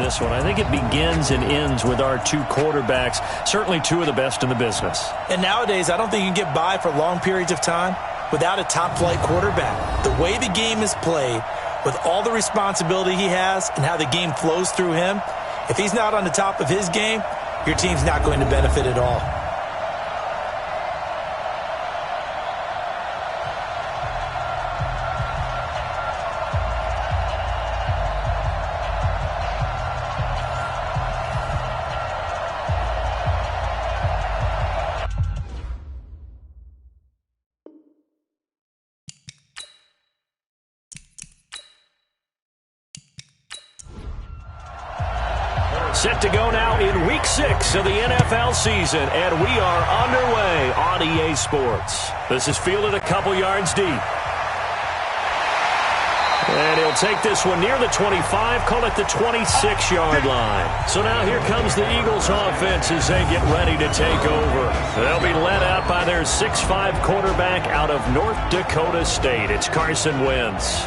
this one. I think it begins and ends with our two quarterbacks, certainly two of the best in the business. And nowadays, I don't think you can get by for long periods of time without a top-flight quarterback. The way the game is played, with all the responsibility he has and how the game flows through him, if he's not on the top of his game, your team's not going to benefit at all. Set to go now in Week 6 of the NFL season, and we are underway on EA Sports. This is fielded a couple yards deep. And he'll take this one near the 25, call it the 26-yard line. So now here comes the Eagles offense as they get ready to take over. They'll be led out by their 6'5 quarterback out of North Dakota State. It's Carson Wentz.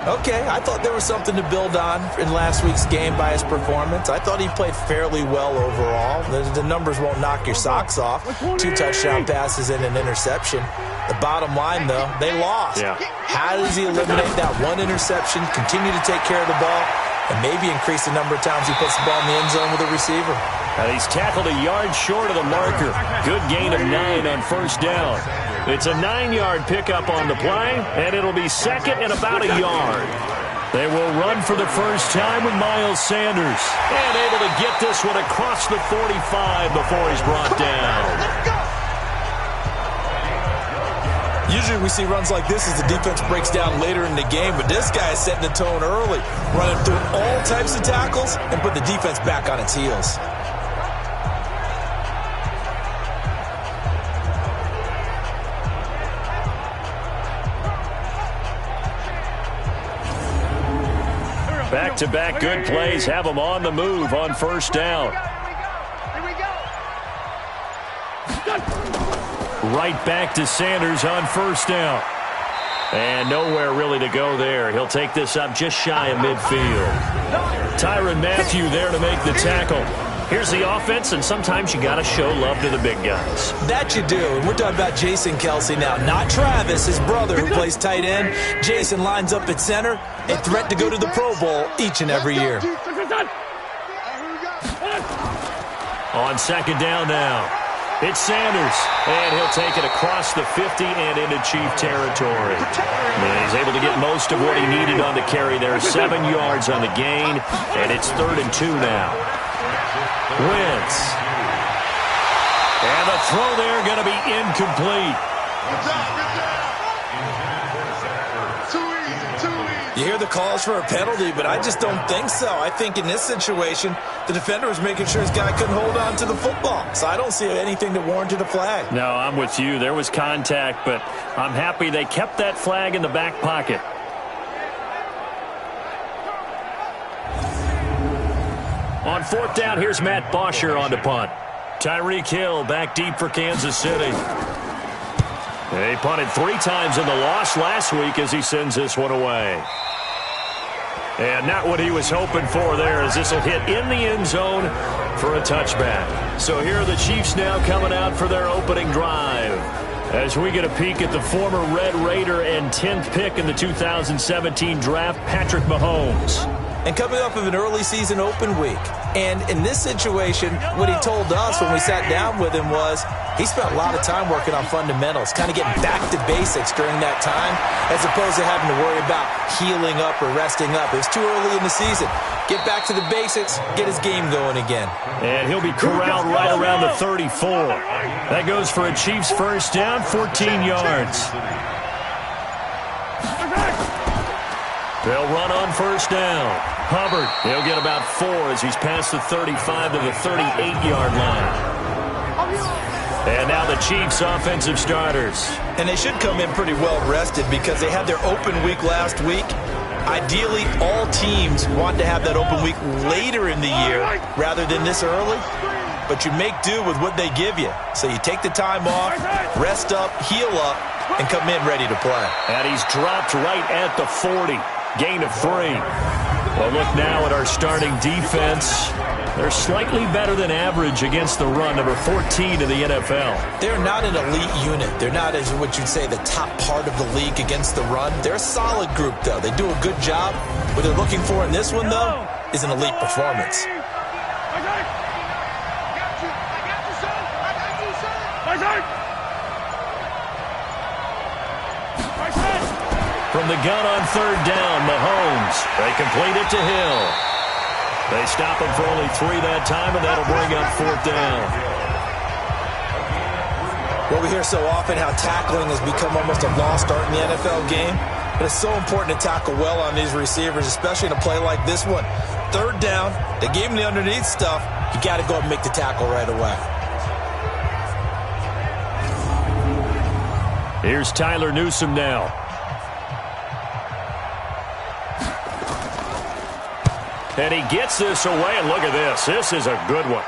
Okay, I thought there was something to build on in last week's game by his performance. I thought he played fairly well overall. The numbers won't knock your socks off. 2 touchdown passes and an interception. The bottom line, though, they lost. Yeah. How does he eliminate that one interception, continue to take care of the ball, and maybe increase the number of times he puts the ball in the end zone with a receiver? And he's tackled a yard short of the marker. Good gain of 9 on first down. It's a 9-yard pickup on the play, and it'll be second and about a yard. They will run for the first time with Miles Sanders. And able to get this one across the 45 before he's brought down. Usually we see runs like this as the defense breaks down later in the game, but this guy is setting the tone early, running through all types of tackles and put the defense back on its heels. Back-to-back good plays have them on the move on first down. Right back to Sanders on first down. And nowhere really to go there. He'll take this up just shy of midfield. Tyrann Mathieu there to make the tackle. Here's the offense, and sometimes you got to show love to the big guys. That you do. And we're talking about Jason Kelce now, not Travis, his brother, who plays tight end. Jason lines up at center, a threat to go to the Pro Bowl each and every year. On second down now, it's Sanders, and he'll take it across the 50 and into Chief territory. And he's able to get most of what he needed on the carry there. 7 yards on the gain, and it's 3rd and 2 now. Wentz. And the throw there going to be incomplete. You hear the calls for a penalty, but I just don't think so. I think in this situation, the defender was making sure his guy couldn't hold on to the football. So I don't see anything that warranted a flag. No, I'm with you. There was contact, but I'm happy they kept that flag in the back pocket. On fourth down, here's Matt Bosher on the punt. Tyreek Hill back deep for Kansas City. He punted 3 times in the loss last week as he sends this one away. And not what he was hoping for there, as this will hit in the end zone for a touchback. So here are the Chiefs now coming out for their opening drive, as we get a peek at the former Red Raider and 10th pick in the 2017 draft, Patrick Mahomes. And coming off of an early season open week. And in this situation, what he told us when we sat down with him was he spent a lot of time working on fundamentals, kind of getting back to basics during that time, as opposed to having to worry about healing up or resting up. It was too early in the season. Get back to the basics, get his game going again. And he'll be corralled right around the 34. That goes for a Chiefs first down, 14 yards. They'll run on first down. Hubbard, he'll get about 4 as he's past the 35 to the 38-yard line. And now the Chiefs offensive starters. And they should come in pretty well rested because they had their open week last week. Ideally, all teams want to have that open week later in the year rather than this early. But you make do with what they give you. So you take the time off, rest up, heal up, and come in ready to play. And he's dropped right at the 40. Gain of 3. Well, look now at our starting defense. They're slightly better than average against the run, number 14 in the NFL. They're not an elite unit. They're not, as what you'd say, the top part of the league against the run. They're a solid group, though. They do a good job. What they're looking for in this one, though, is an elite performance. From the gun on third down, Mahomes. They complete it to Hill. They stop him for only 3 that time, and that'll bring up fourth down. Well, we hear so often how tackling has become almost a lost art in the NFL game. But it's so important to tackle well on these receivers, especially in a play like this one. Third down, they gave him the underneath stuff. You got to go and make the tackle right away. Here's Tyler Newsome now. And he gets this away, and look at this. This is a good one.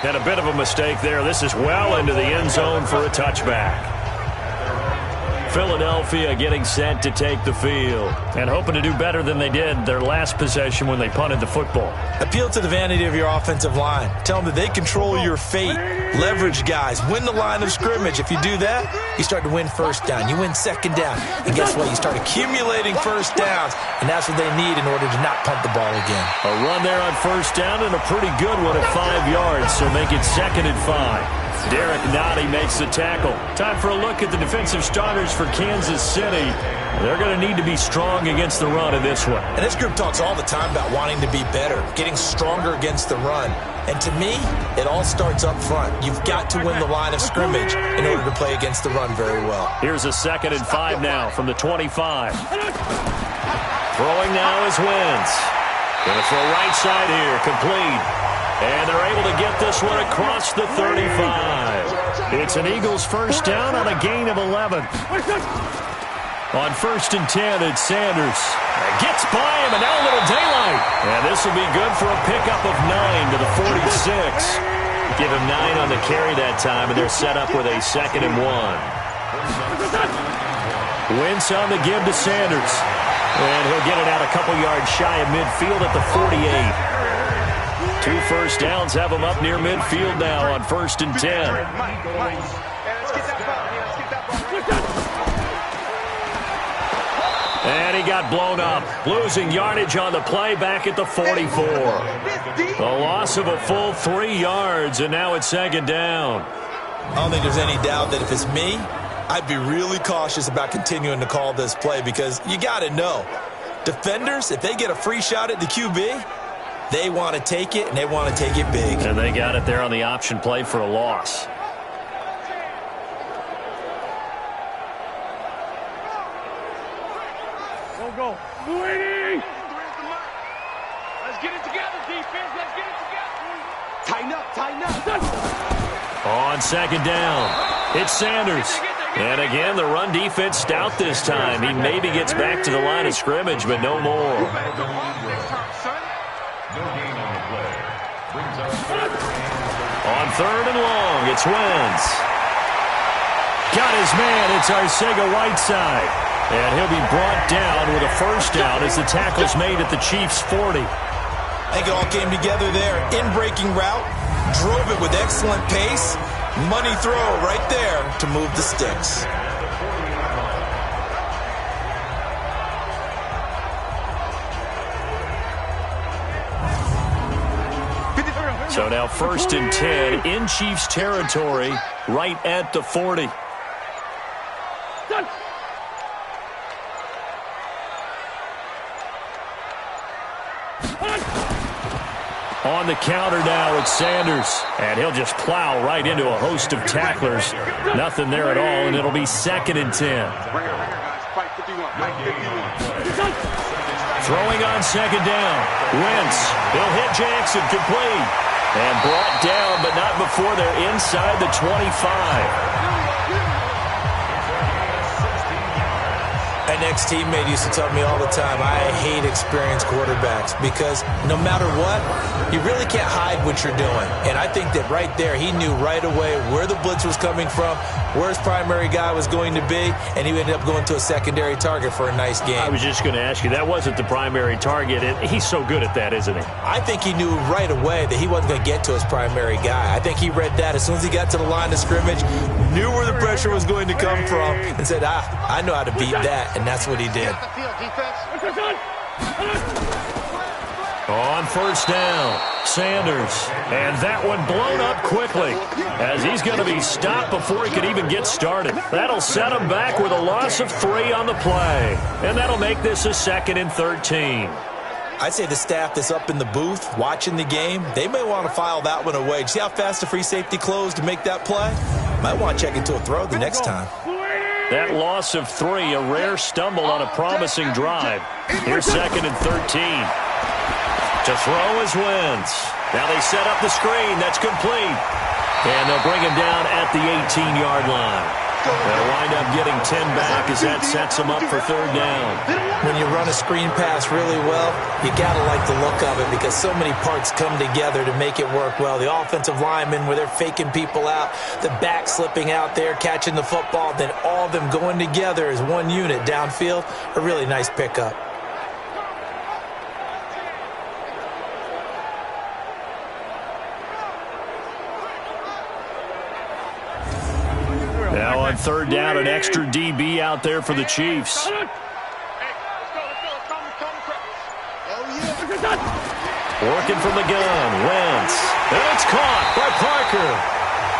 And a bit of a mistake there. This is well into the end zone for a touchback. Philadelphia getting set to take the field and hoping to do better than they did their last possession when they punted the football. Appeal to the vanity of your offensive line. Tell them that they control your fate. Leverage guys. Win the line of scrimmage. If you do that, you start to win first down. You win second down. And guess what? You start accumulating first downs. And that's what they need in order to not punt the ball again. A run there on first down and a pretty good one at 5 yards. So make it 2nd and 5. Derek Nottie makes the tackle. Time for a look at the defensive starters for Kansas City. They're going to need to be strong against the run in this one. And this group talks all the time about wanting to be better, getting stronger against the run. And to me, it all starts up front. You've got to win the line of scrimmage in order to play against the run very well. Here's a 2nd and 5 now from the 25. Throwing now is Wentz. Going to throw right side here, complete. And they're able to get this one across the 35. It's an Eagles first down on a gain of 11. On 1st and 10, it's Sanders. Gets by him, and now a little daylight. And this will be good for a pickup of 9 to the 46. Give him 9 on the carry that time, and they're set up with a 2nd and 1. Wentz on the give to Sanders. And he'll get it out a couple yards shy of midfield at the 48. 2 first downs have him up near midfield now on 1st and 10. And he got blown up, losing yardage on the play back at the 44. A loss of a full 3 yards, and now it's 2nd down. I don't think there's any doubt that if it's me, I'd be really cautious about continuing to call this play because you got to know, defenders, if they get a free shot at the QB, they want to take it, and they want to take it big. And they got it there on the option play for a loss. Go. Let's get it together, defense. Let's get it together. Tighten up, tighten up. On 2nd down, it's Sanders. And again, the run defense stout this time. He maybe gets back to the line of scrimmage, but no more. On 3rd and long, it's Wentz. Got his man, it's Arcega-Whiteside. And he'll be brought down with a first down as the tackle's made at the Chiefs' 40. I think it all came together there. In-breaking route, drove it with excellent pace. Money throw right there to move the sticks. So now 1st and 10 in Chiefs territory right at the 40. On the counter now, it's Sanders. And he'll just plow right into a host of tacklers. Nothing there at all, and it'll be 2nd and 10. Throwing on 2nd down. Wentz. He'll hit Jackson, complete. And brought down, but not before they're inside the 25. An ex-teammate used to tell me all the time, I hate experienced quarterbacks because no matter what, you really can't hide what you're doing. And I think that right there, he knew right away where the blitz was coming from, where his primary guy was going to be, and he ended up going to a secondary target for a nice game. I was just going to ask you, that wasn't the primary target. He's so good at that, isn't he? I think he knew right away that he wasn't going to get to his primary guy. I think he read that as soon as he got to the line of scrimmage, knew where the pressure was going to come from, and said, I know how to beat that. And that's what he did. On first down, Sanders. And that one blown up quickly as he's going to be stopped before he can even get started. That'll set him back with a loss of 3 on the play. And that'll make this a 2nd and 13. I'd say the staff that's up in the booth watching the game, they may want to file that one away. See how fast the free safety closed to make that play? Might want to check into a throw the next time. That loss of 3, a rare stumble on a promising drive. Here's 2nd and 13. To throw is Wentz. Now they set up the screen. That's complete. And they'll bring him down at the 18-yard line. They'll wind up getting 10 back as that sets them up for 3rd down. When you run a screen pass really well, you got to like the look of it because so many parts come together to make it work well. The offensive linemen where they're faking people out, the back slipping out there, catching the football, then all of them going together as one unit downfield. A really nice pickup. Now on 3rd down, an extra DB out there for the Chiefs. Working from the gun, Wentz. And it's caught by Parker.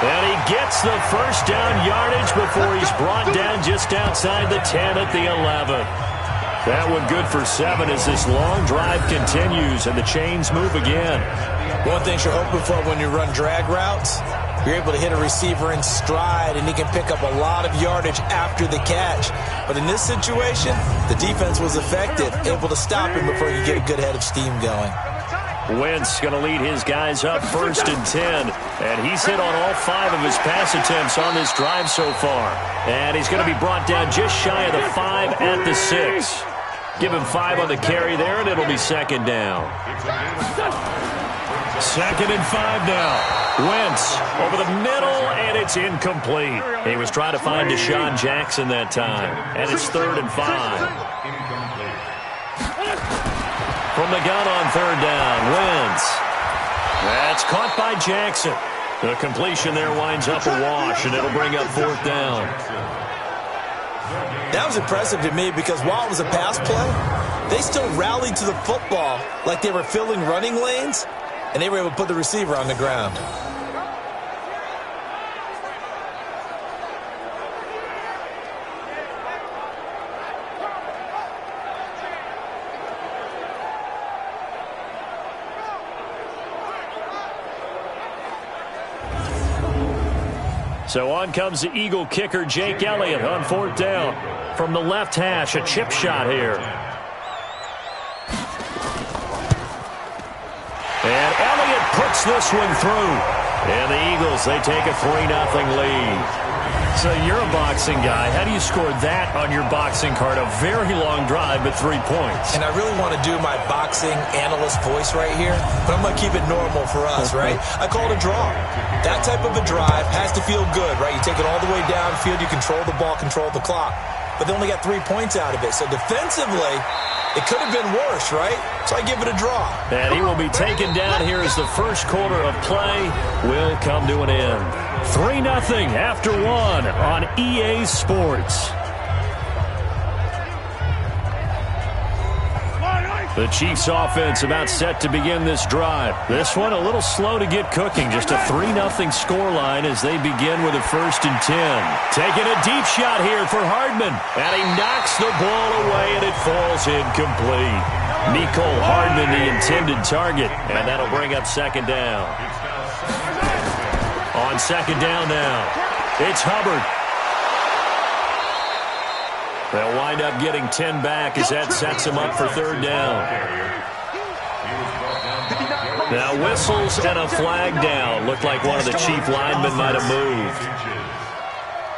And he gets the first down yardage before he's brought down just outside the 10 at the 11. That one good for 7 as this long drive continues and the chains move again. One thing you're hoping for when you run drag routes, you're able to hit a receiver in stride, and he can pick up a lot of yardage after the catch. But in this situation, the defense was effective, able to stop him before you get a good head of steam going. Wentz going to lead his guys up 1st and 10, and he's hit on all 5 of his pass attempts on this drive so far. And he's going to be brought down just shy of the 5 at the 6. Give him 5 on the carry there, and it'll be 2nd down. 2nd and 5 now. Wentz over the middle, and it's incomplete. He was trying to find Deshaun Jackson that time, and it's 3rd and 5. From the gun on 3rd down, Wentz. That's caught by Jackson. The completion there winds up a wash, and it'll bring up 4th down. That was impressive to me because while it was a pass play, they still rallied to the football like they were filling running lanes, and they were able to put the receiver on the ground. So on comes the Eagle kicker, Jake Elliott, on 4th down. From the left hash, a chip shot here. And Elliott puts this one through. And the Eagles, they take a 3-0 lead. So you're a boxing guy. How do you score that on your boxing card? A very long drive, but 3 points. And I really want to do my boxing analyst voice right here, but I'm going to keep it normal for us, right? I call it a draw. That type of a drive has to feel good, right? You take it all the way downfield, you control the ball, control the clock. But they only got 3 points out of it. So defensively, it could have been worse, right? So I give it a draw. And he will be taken down here as the first quarter of play will come to an end. 3-0 after 1 on EA Sports. The Chiefs offense about set to begin this drive. This one a little slow to get cooking. Just a 3-0 scoreline as they begin with a 1st and 10. Taking a deep shot here for Hardman. And he knocks the ball away and it falls incomplete. Nicole Hardman, the intended target. And that'll bring up 2nd down. On 2nd down now, it's Hubbard. They'll wind up getting 10 back as that sets them up for 3rd down. Now whistles and a flag down. Looked like one of the Chief linemen might have moved.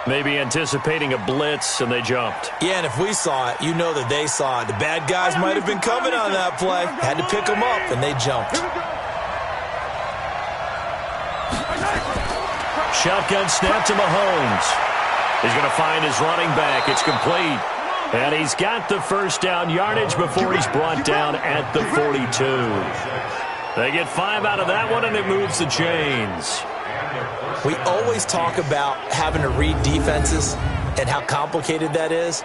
Maybe anticipating a blitz, and they jumped. Yeah, and if we saw it, you know that they saw it. The bad guys might have been coming on that play. Had to pick them up, and they jumped. Shotgun snap to Mahomes. He's going to find his running back. It's complete. And he's got the first down yardage before he's brought down at the 42. They get 5 out of that one, and it moves the chains. We always talk about having to read defenses and how complicated that is.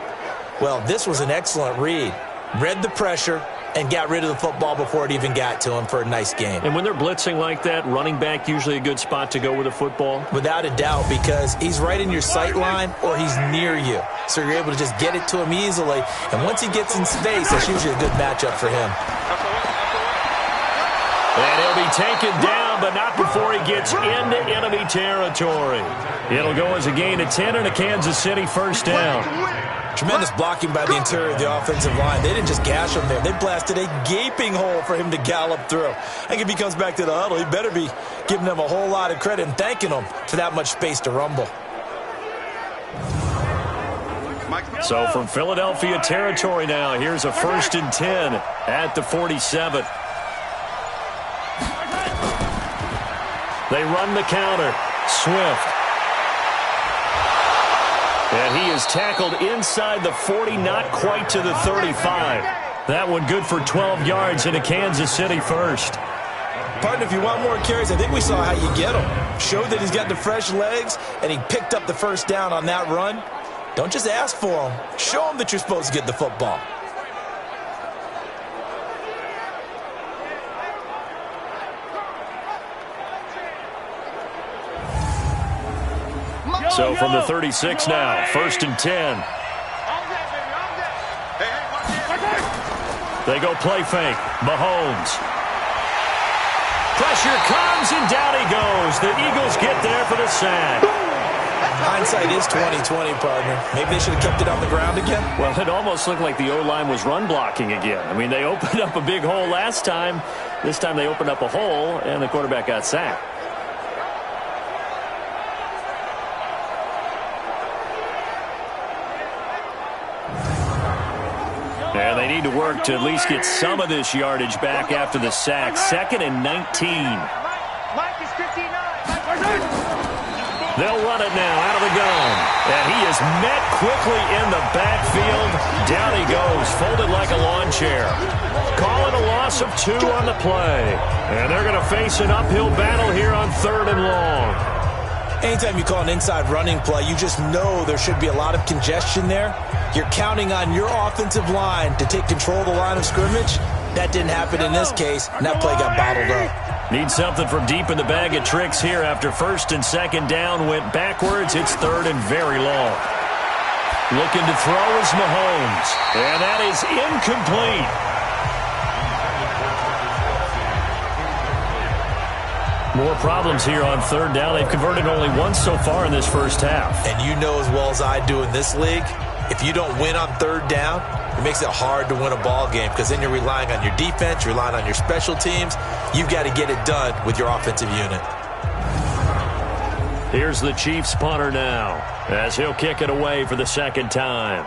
Well, this was an excellent read. Read the pressure and got rid of the football before it even got to him for a nice game. And when they're blitzing like that, running back usually a good spot to go with a football? Without a doubt, because he's right in your sight line or he's near you. So you're able to just get it to him easily. And once he gets in space, that's usually a good matchup for him. And he'll be taken down, but not before he gets into enemy territory. It'll go as a gain of 10 and a Kansas City first down. Tremendous blocking by the interior of the offensive line. They didn't just gash him there. They blasted a gaping hole for him to gallop through. I think if he comes back to the huddle, he better be giving them a whole lot of credit and thanking them for that much space to rumble. So from Philadelphia territory now, here's a 1st and 10 at the 47. They run the counter. Swift. And he is tackled inside the 40, not quite to the 35. That one good for 12 yards in a Kansas City first. Partner, if you want more carries, I think we saw how you get him. Showed that he's got the fresh legs, and he picked up the first down on that run. Don't just ask for him. Show him that you're supposed to get the football. So from the 36 now, 1st and 10. They go play fake. Mahomes. Pressure comes, and down he goes. The Eagles get there for the sack. Hindsight is 20/20, partner. Maybe they should have kept it on the ground again. Well, it almost looked like the O-line was run blocking again. I mean, they opened up a big hole last time. This time they opened up a hole, and the quarterback got sacked. And they need to work to at least get some of this yardage back after the sack. 2nd and 19. They'll run it now out of the gun. And he is met quickly in the backfield. Down he goes, folded like a lawn chair. Calling a loss of 2 on the play. And they're going to face an uphill battle here on 3rd and long. Anytime you call an inside running play, you just know there should be a lot of congestion there. You're counting on your offensive line to take control of the line of scrimmage. That didn't happen in this case, and that play got bottled up. Need something from deep in the bag of tricks here after 1st and 2nd down. Went backwards. It's 3rd and very long. Looking to throw is Mahomes. And that is incomplete. More problems here on 3rd down. They've converted only once so far in this first half. And you know as well as I do in this league, if you don't win on 3rd down, it makes it hard to win a ball game because then you're relying on your defense, you're relying on your special teams. You've got to get it done with your offensive unit. Here's the Chiefs punter now as he'll kick it away for the 2nd time.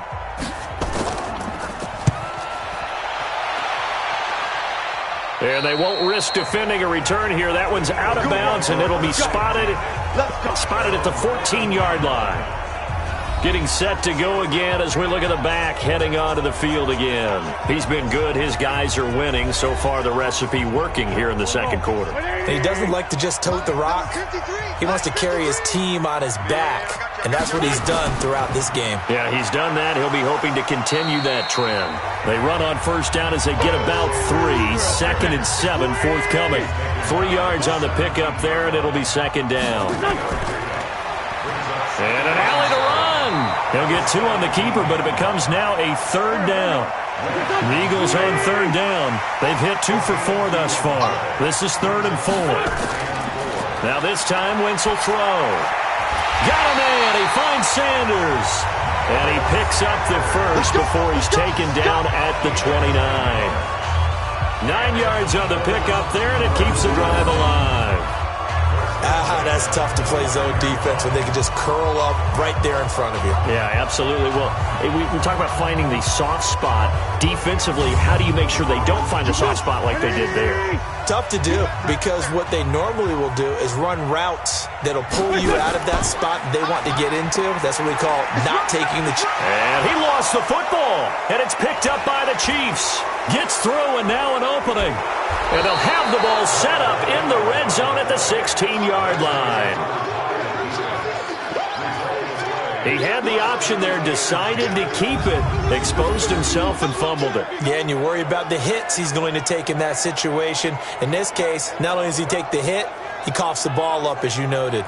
And they won't risk defending a return here. That one's out of bounds, and it'll be spotted at the 14-yard line. Getting set to go again as we look at the back, heading onto the field again. He's been good. His guys are winning. So far, the recipe working here in the 2nd quarter. And he doesn't like to just tote the rock. He wants to carry his team on his back, and that's what he's done throughout this game. Yeah, he's done that. He'll be hoping to continue that trend. They run on 1st down as they get about 3. 2nd and 7, forthcoming. 3 yards on the pickup there, and it'll be 2nd down. And an alley to run. He'll get 2 on the keeper, but it becomes now a 3rd down. The Eagles on 3rd down. They've hit 2 for 4 thus far. This is 3rd and 4. Now this time, Wentz will throw. Got him in. He finds Sanders. And he picks up the first before he's taken down at the 29. 9 yards on the pickup there, and it keeps the drive alive. That's tough to play zone defense when they can just curl up right there in front of you. Yeah, absolutely. Well, we talk about finding the soft spot. Defensively, how do you make sure they don't find the soft spot like they did there? Tough to do, because what they normally will do is run routes that'll pull you out of that spot they want to get into. That's what we call not taking the And he lost the football, and it's picked up by the Chiefs. Gets through, and now an opening. And they'll have the ball set up in the red zone at the 16-yard line. He had the option there, decided to keep it, exposed himself and fumbled it. Yeah, and you worry about the hits he's going to take in that situation. In this case, not only does he take the hit, he coughs the ball up, as you noted.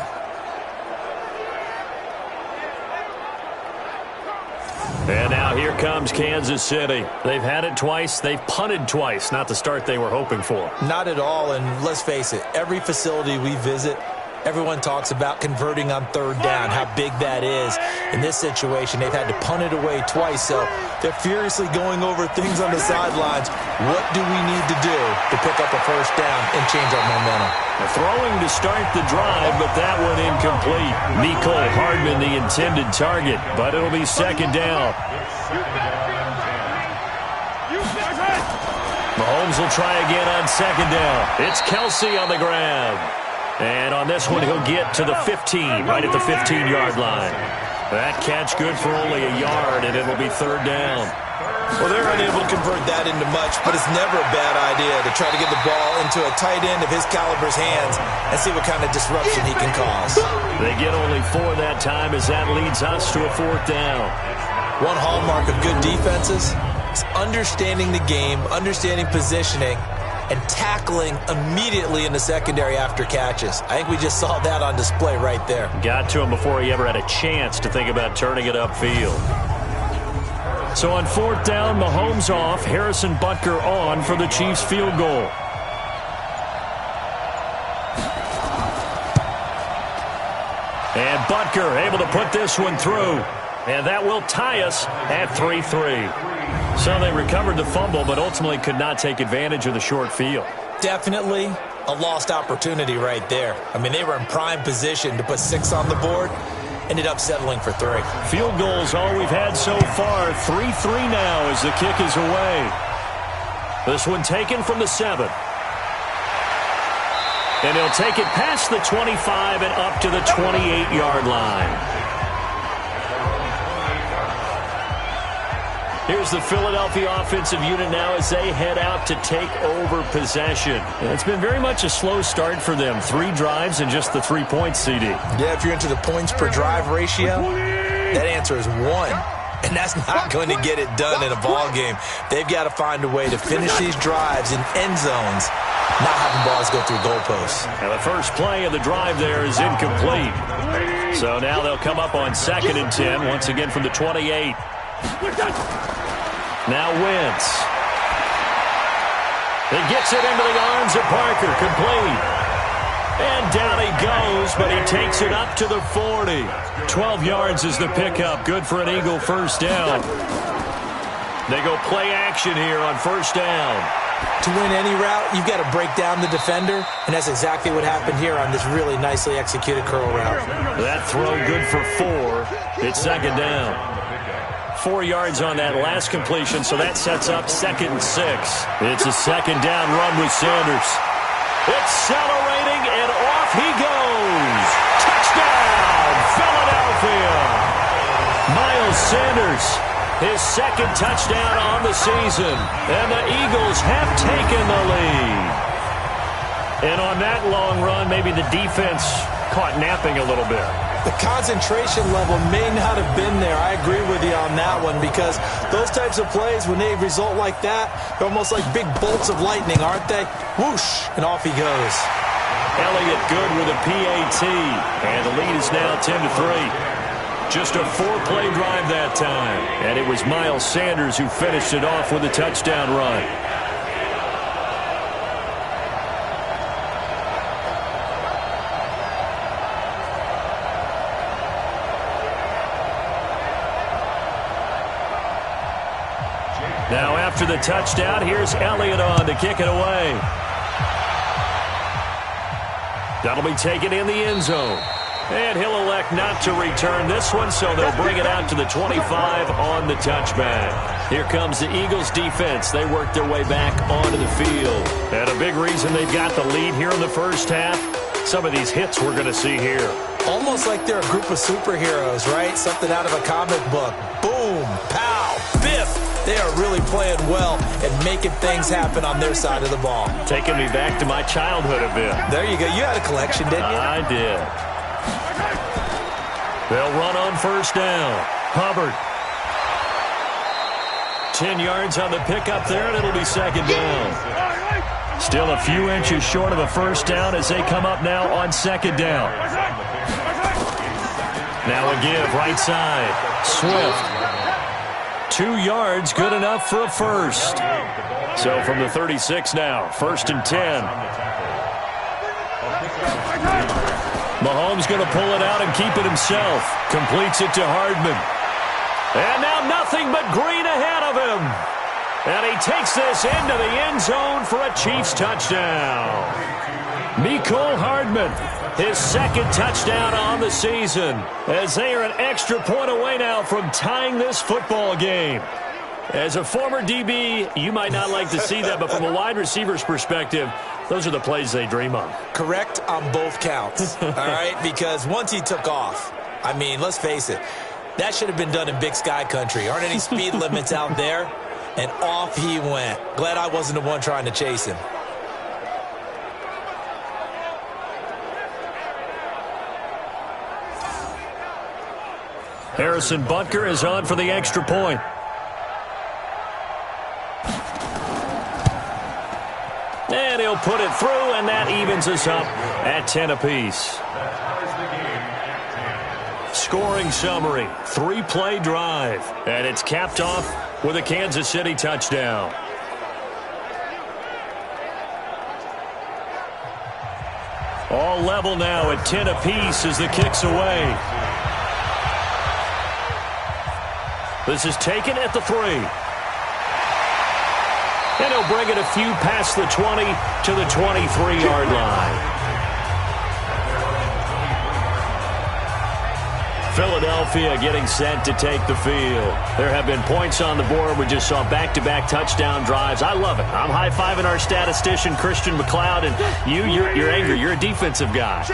And now here comes Kansas City. They've had it twice. They've punted twice. Not the start they were hoping for. Not at all, and let's face it, every facility we visit, everyone talks about converting on third down, how big that is. In this situation, they've had to punt it away twice, so they're furiously going over things on the sidelines. What do we need to do to pick up a first down and change our momentum? Throwing to start the drive, but that one incomplete. Nicole Hardman, the intended target, but it'll be second down. Mahomes will try again on second down. It's Kelsey on the grab. And on this one, he'll get to the 15, right at the 15-yard line. That catch good for only a yard, and it'll be third down. Well, they're unable to convert that into much, but it's never a bad idea to try to get the ball into a tight end of his caliber's hands and see what kind of disruption he can cause. They get only 4 that time as that leads us to a fourth down. One hallmark of good defenses is understanding the game, understanding positioning, and tackling immediately in the secondary after catches. I think we just saw that on display right there. Got to him before he ever had a chance to think about turning it upfield. So on fourth down, Mahomes off, Harrison Butker on for the Chiefs field goal. And Butker able to put this one through. And that will tie us at 3-3. So they recovered the fumble, but ultimately could not take advantage of the short field. Definitely a lost opportunity right there. I mean, they were in prime position to put 6 on the board. Ended up settling for 3. Field goals all we've had so far. 3-3 now as the kick is away. This one taken from the 7. And he'll take it past the 25 and up to the 28-yard line. Here's the Philadelphia offensive unit now as they head out to take over possession. It's been very much a slow start for them. 3 drives and just the 3 points, CD. Yeah, if you're into the points per drive ratio, that answer is 1. And that's not going to get it done in a ball game. They've got to find a way to finish these drives in end zones, not having balls go through goalposts. Now the first play of the drive there is incomplete. So now they'll come up on 2nd and 10, once again from the 28. Now Wentz. He gets it into the arms of Parker, complete. And down he goes, but he takes it up to the 40. 12 yards is the pickup. Good for an Eagle first down. They go play action here on first down. To win any route, you've got to break down the defender, and that's exactly what happened here on this really nicely executed curl route. That throw good for 4. It's second down. 4 yards on that last completion, so that sets up 2nd and 6. It's a second down run with Sanders. Accelerating, and off he goes. Touchdown, Philadelphia. Miles Sanders, his 2nd touchdown on the season, and the Eagles have taken the lead. And on that long run, maybe the defense caught napping a little bit. The concentration level may not have been there. I agree with you on that one, because those types of plays, when they result like that, they're almost like big bolts of lightning, aren't they? Whoosh, and off he goes. Elliott good with a PAT, and the lead is now 10-3. Just a 4-play drive that time, and it was Miles Sanders who finished it off with a touchdown run. Now after the touchdown, here's Elliott on to kick it away. That'll be taken in the end zone. And he'll elect not to return this one, so they'll bring it out to the 25 on the touchback. Here comes the Eagles defense. They work their way back onto the field. And a big reason they've got the lead here in the first half, some of these hits we're going to see here. Almost like they're a group of superheroes, right? Something out of a comic book. Boom, pow, biff. They are really playing well and making things happen on their side of the ball. Taking me back to my childhood a bit. There you go. You had a collection, didn't you? I did. They'll run on first down. Hubbard. 10 yards on the pickup there, and it'll be second down. Still a few inches short of a first down as they come up now on second down. Now a give, right side. Swift. 2 yards, good enough for a first. So from the 36 now, 1st and 10. Mahomes going to pull it out and keep it himself. Completes it to Hardman. And now nothing but green ahead of him. And he takes this into the end zone for a Chiefs touchdown. Mecole Hardman, his second touchdown on the season, as they are an extra point away now from tying this football game. As a former DB, you might not like to see that, but from a wide receiver's perspective, those are the plays they dream of. Correct on both counts, all right? Because once he took off, I mean, let's face it, that should have been done in Big Sky country. Aren't any speed limits out there? And off he went. Glad I wasn't the one trying to chase him. Harrison Butker is on for the extra point. And he'll put it through, and that evens us up at 10 apiece. Scoring summary, 3-play drive, and it's capped off with a Kansas City touchdown. All level now at 10 apiece as the kick's away. This is taken at the 3. And he'll bring it a few past the 20 to the 23-yard line. Philadelphia getting set to take the field. There have been points on the board. We just saw back-to-back touchdown drives. I love it. I'm high-fiving our statistician, Christian McLeod, and you're angry. You're a defensive guy.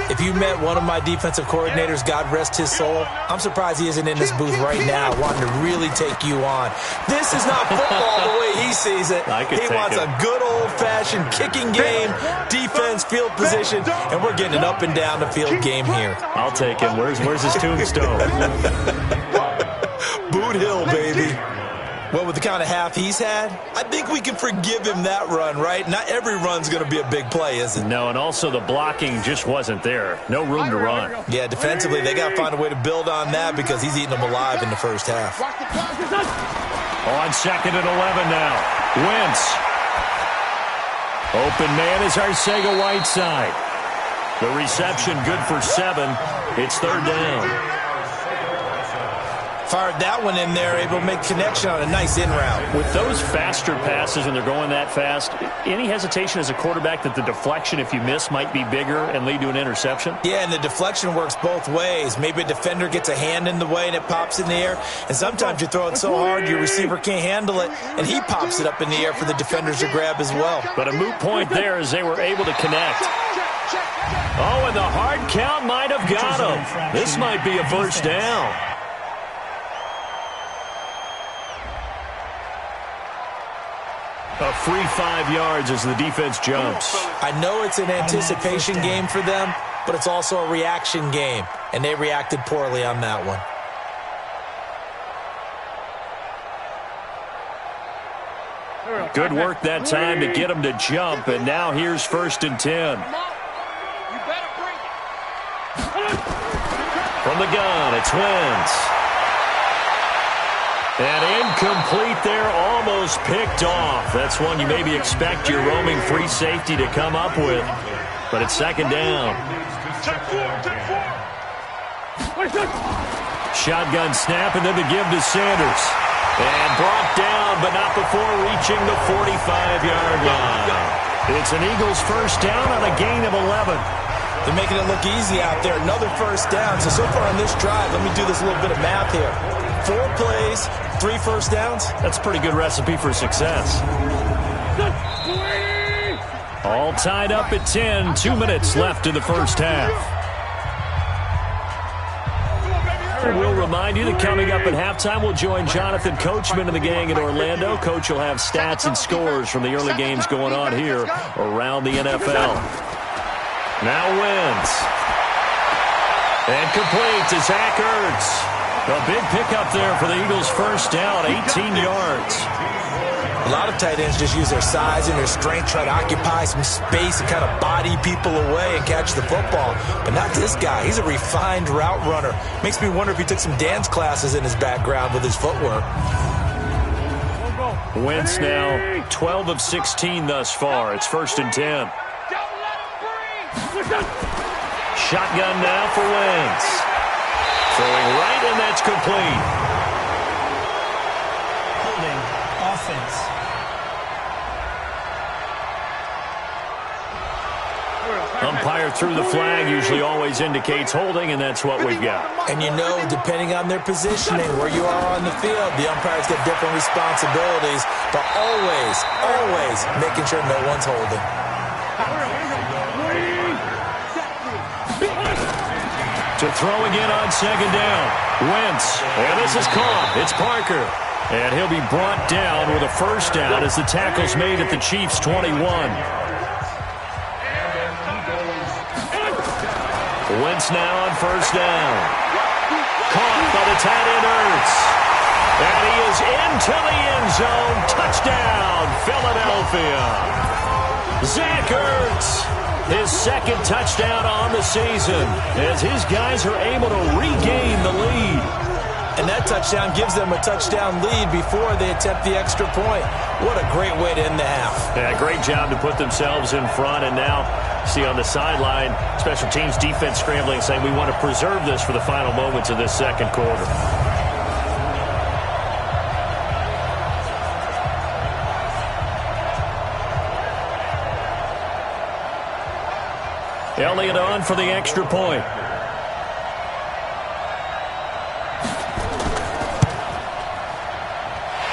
If you met one of my defensive coordinators, God rest his soul, I'm surprised he isn't in this booth right now wanting to really take you on. This is not football the way he sees it. He wants a good old-fashioned kicking game, defense, field position, and we're getting an up-and-down-the-field game here. I'll take him. Where's his tombstone? Boot Hill, baby. Well, with the kind of half he's had, I think we can forgive him that run, right? Not every run's going to be a big play, is it? No, and also the blocking just wasn't there. No room to run. Yeah, defensively, they got to find a way to build on that because he's eating them alive in the first half. On 2nd and 11 now. Wentz. Open man is Arcega-Whiteside. The reception good for 7. It's 3rd down. Fired that one in there, able to make connection on a nice in route. With those faster passes and they're going that fast, any hesitation as a quarterback that the deflection, if you miss, might be bigger and lead to an interception? Yeah, and the deflection works both ways. Maybe a defender gets a hand in the way and it pops in the air, and sometimes you throw it so hard your receiver can't handle it, and he pops it up in the air for the defenders to grab as well. But a moot point there as they were able to connect. Oh, and the hard count might have got him. This might be a first down. A free 5 yards as the defense jumps. I know it's an anticipation game for them, but it's also a reaction game, and they reacted poorly on that one. Good work that time to get them to jump, and now here's 1st and 10. From the gun, it's Wentz. And incomplete there, almost picked off. That's one you maybe expect your roaming free safety to come up with. But it's 2nd down. Shotgun snap and then the give to Sanders. And brought down, but not before reaching the 45-yard line. It's an Eagles first down on a gain of 11. They're making it look easy out there. Another first down. So far on this drive, let me do this little bit of math here. 4 plays, 3 first downs. That's a pretty good recipe for success. All tied up at 10. 2 minutes left in the first half. We'll remind you that coming up at halftime, we'll join Jonathan Coachman and the gang in Orlando. Coach will have stats and scores from the early games going on here around the NFL. Now wins. And complete to Zach Ertz. A big pickup there for the Eagles' first down, 18 yards. A lot of tight ends just use their size and their strength, try to occupy some space and kind of body people away and catch the football. But not this guy. He's a refined route runner. Makes me wonder if he took some dance classes in his background with his footwork. Wentz now 12 of 16 thus far. It's 1st and 10. Shotgun now for Wentz. Throwing right, and that's complete. Holding offense. Umpire threw the flag, usually always indicates holding, and that's what we've got. And you know, depending on their positioning, where you are on the field, the umpires get different responsibilities, but always making sure no one's holding. To throw again on 2nd down. Wentz, and this is caught. It's Parker. And he'll be brought down with a first down as the tackle's made at the Chiefs' 21. Wentz now on 1st down. Caught by the tight end Ertz. And he is into the end zone. Touchdown, Philadelphia. Zach Ertz, his 2nd touchdown on the season as his guys are able to regain the lead. And that touchdown gives them a touchdown lead before they attempt the extra point. What a great way to end the half. Yeah, great job to put themselves in front. And now, see on the sideline, special teams defense scrambling, saying we want to preserve this for the final moments of this 2nd quarter. Elliott on for the extra point.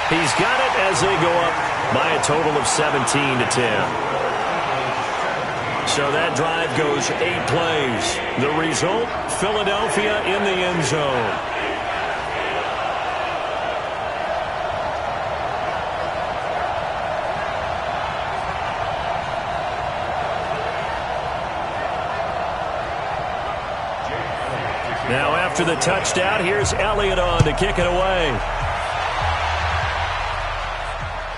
He's got it as they go up by a total of 17-10. So that drive goes 8 plays. The result, Philadelphia in the end zone. Now after the touchdown, here's Elliott on to kick it away.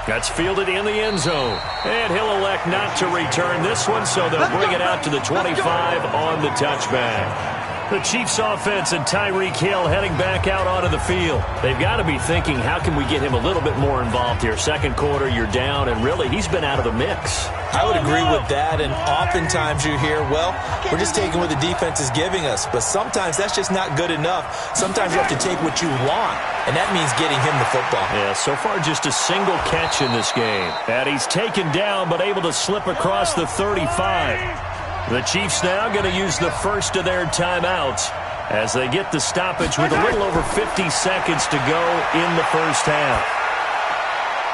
That's fielded in the end zone. And he'll elect not to return this one, so they'll bring it out to the 25 on the touchback. The Chiefs offense and Tyreek Hill heading back out onto the field. They've got to be thinking, how can we get him a little bit more involved here? 2nd quarter, you're down, and really, he's been out of the mix. I would agree with that, and oftentimes you hear, well, we're just taking what the defense is giving us, but sometimes that's just not good enough. Sometimes you have to take what you want, and that means getting him the football. Yeah, so far just a single catch in this game. And he's taken down, but able to slip across the 35. The Chiefs now going to use the first of their timeouts as they get the stoppage with a little over 50 seconds to go in the first half.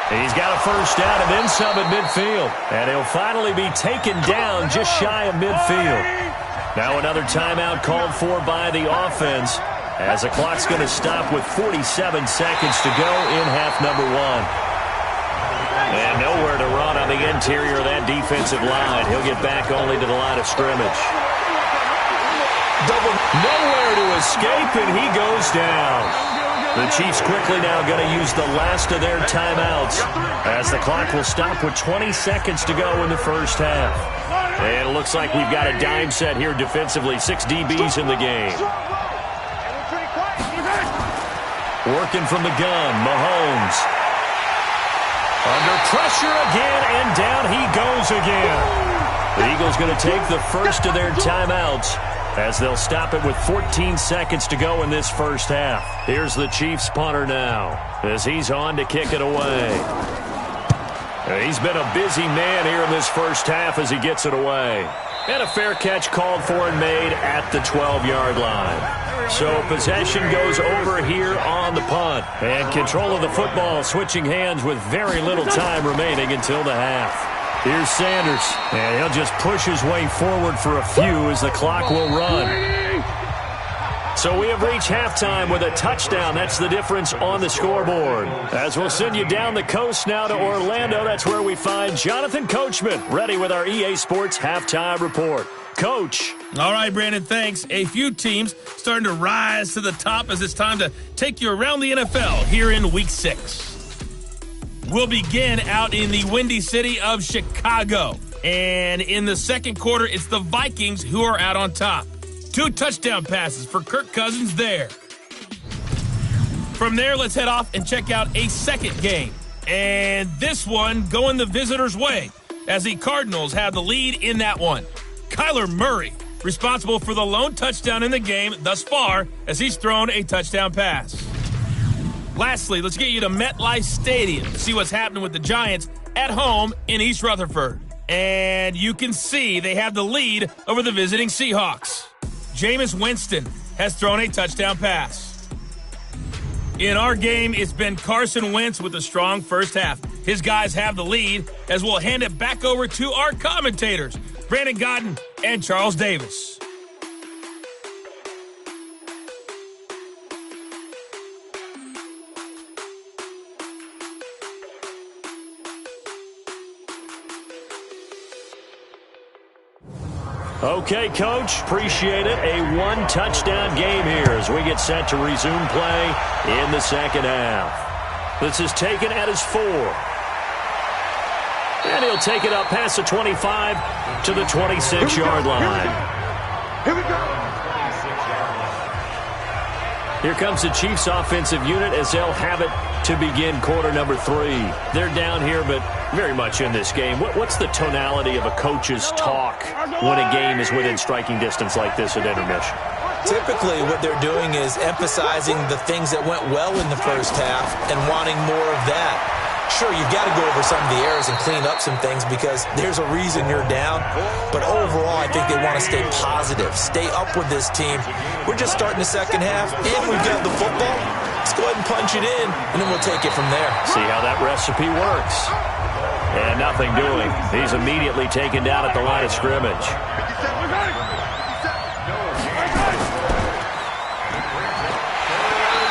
He's got a first down and then some at midfield. And he'll finally be taken down just shy of midfield. Now another timeout called for by the offense as the clock's going to stop with 47 seconds to go in half number 1. And nowhere to run on the interior of that defensive line. He'll get back only to the line of scrimmage. Nowhere to escape, and he goes down. The Chiefs quickly now going to use the last of their timeouts as the clock will stop with 20 seconds to go in the first half. And it looks like we've got a dime set here defensively. 6 DBs in the game. Working from the gun, Mahomes. Under pressure again, and down he goes again. The Eagles going to take the first of their timeouts as they'll stop it with 14 seconds to go in this first half. Here's the Chiefs punter now as he's on to kick it away. He's been a busy man here in this first half as he gets it away. And a fair catch called for and made at the 12-yard line. So possession goes over here on the punt. And control of the football switching hands with very little time remaining until the half. Here's Sanders. And he'll just push his way forward for a few as the clock will run. So we have reached halftime with a touchdown. That's the difference on the scoreboard. As we'll send you down the coast now to Orlando, that's where we find Jonathan Coachman, ready with our EA Sports Halftime Report. Coach. All right, Brandon, thanks. A few teams starting to rise to the top as it's time to take you around the NFL here in Week 6. We'll begin out in the windy city of Chicago. And in the second quarter, it's the Vikings who are out on top. 2 touchdown passes for Kirk Cousins there. From there, let's head off and check out a second game. And this one going the visitors' way as the Cardinals have the lead in that one. Kyler Murray, responsible for the lone touchdown in the game thus far as he's thrown a touchdown pass. Lastly, let's get you to MetLife Stadium to see what's happening with the Giants at home in East Rutherford. And you can see they have the lead over the visiting Seahawks. Jameis Winston has thrown a touchdown pass. In our game, it's been Carson Wentz with a strong first half. His guys have the lead as we'll hand it back over to our commentators, Brandon Godden and Charles Davis. Okay, Coach, appreciate it. A 1-touchdown game here as we get set to resume play in the second half. This is taken at his 4. And he'll take it up past the 25 to the 26-yard line. Here we go. Here comes the Chiefs offensive unit as they'll have it to begin quarter number 3. They're down here, but very much in this game. What's the tonality of a coach's talk when a game is within striking distance like this at intermission? Typically, what they're doing is emphasizing the things that went well in the first half and wanting more of that. Sure, you've got to go over some of the errors and clean up some things because there's a reason you're down. But overall, I think they want to stay positive, stay up with this team. We're just starting the second half, and we've got the football. Let's go ahead and punch it in, and then we'll take it from there. See how that recipe works. And nothing doing. He's immediately taken down at the line of scrimmage.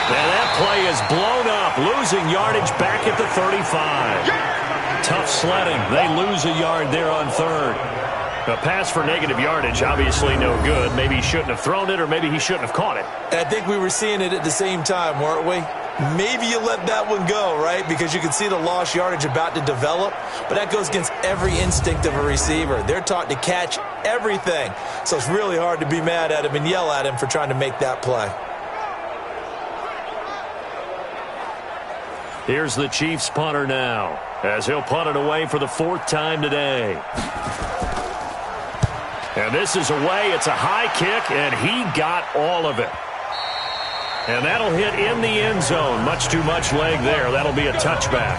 And that play is blown up, losing yardage back at the 35. Tough sledding. They lose a yard there on third. A pass for negative yardage, obviously no good. Maybe he shouldn't have thrown it, or maybe he shouldn't have caught it. I think we were seeing it at the same time, weren't we? Maybe you let that one go, right? Because you can see the lost yardage about to develop. But that goes against every instinct of a receiver. They're taught to catch everything. So it's really hard to be mad at him and yell at him for trying to make that play. Here's the Chiefs punter now, as he'll punt it away for the 4th time today. And this is away. It's a high kick, and he got all of it. And that'll hit in the end zone. Much too much leg there. That'll be a touchback.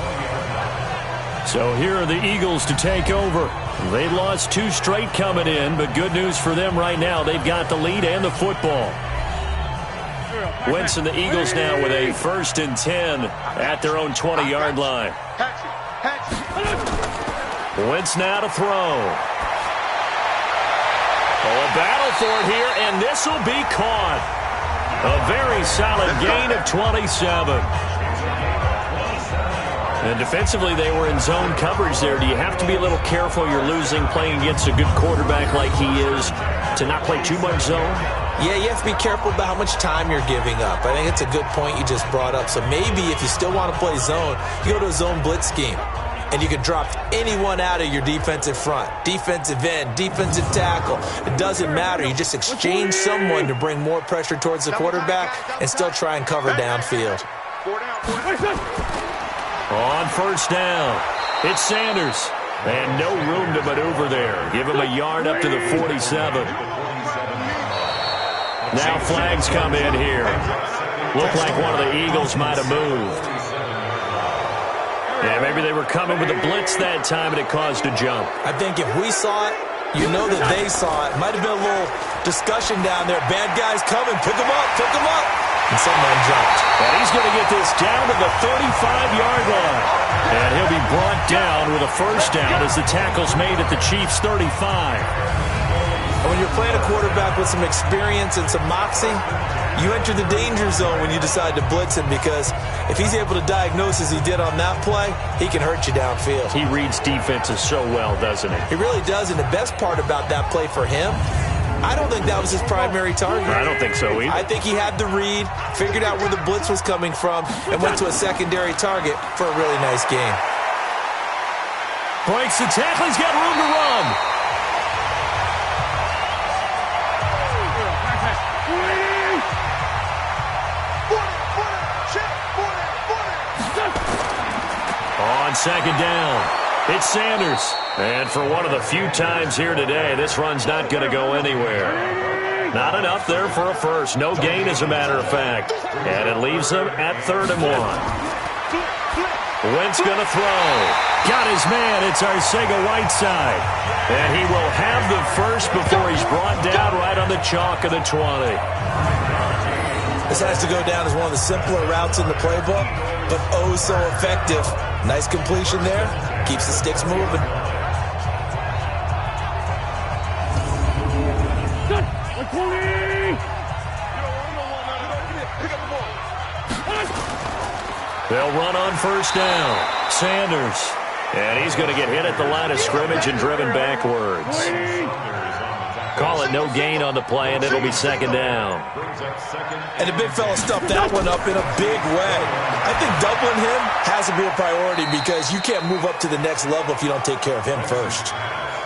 So here are the Eagles to take over. They lost 2 straight coming in, but good news for them right now. They've got the lead and the football. Wentz and the Eagles now with a 1st and 10 at their own 20-yard line. Wentz now to throw. Oh, a battle for it here, and this will be caught. A very solid gain of 27. And defensively, they were in zone coverage there. Do you have to be a little careful? You're losing playing against a good quarterback like he is to not play too much zone? Yeah, you have to be careful about how much time you're giving up. I think it's a good point you just brought up. So maybe if you still want to play zone, you go to a zone blitz scheme. And you can drop anyone out of your defensive front. Defensive end, defensive tackle. It doesn't matter. You just exchange someone to bring more pressure towards the quarterback and still try and cover downfield. On 1st down, it's Sanders. And no room to maneuver there. Give him a yard up to the 47. Now flags come in here. Looked like one of the Eagles might have moved. Yeah, maybe they were coming with a blitz that time and it caused a jump. I think if we saw it, You know that they saw it. Might have been a little discussion down there. Bad guys coming. Pick them up. Pick them up. And someone jumped. And he's going to get this down to the 35-yard line. And he'll be brought down with a first down as the tackle's made at the Chiefs' 35. When you're playing a quarterback with some experience and some moxie, you enter the danger zone when you decide to blitz him, because if he's able to diagnose as he did on that play, he can hurt you downfield. He reads defenses so well, doesn't he? He really does, and the best part about that play for him, I don't think that was his primary target. I don't think so either. I think he had the read, figured out where the blitz was coming from, and went to a secondary target for a really nice game. Breaks the tackle. He's got room to run. On second down, it's Sanders. And for one of the few times here today, this run's not going to go anywhere. Not enough there for a first. No gain, as a matter of fact. And it leaves them at 3rd and 1. Wentz going to throw. Got his man. It's Arcega-Whiteside. And he will have the first before he's brought down right on the chalk of the 20. This has to go down as one of the simpler routes in the playbook, but oh so effective. Nice completion there. Keeps the sticks moving. They'll run on first down. Sanders. And he's going to get hit at the line of scrimmage and driven backwards. Call it no gain on the play, and it'll be second down. And the big fella stuffed that one up in a big way. I think doubling him has to be a priority, because you can't move up to the next level if you don't take care of him first.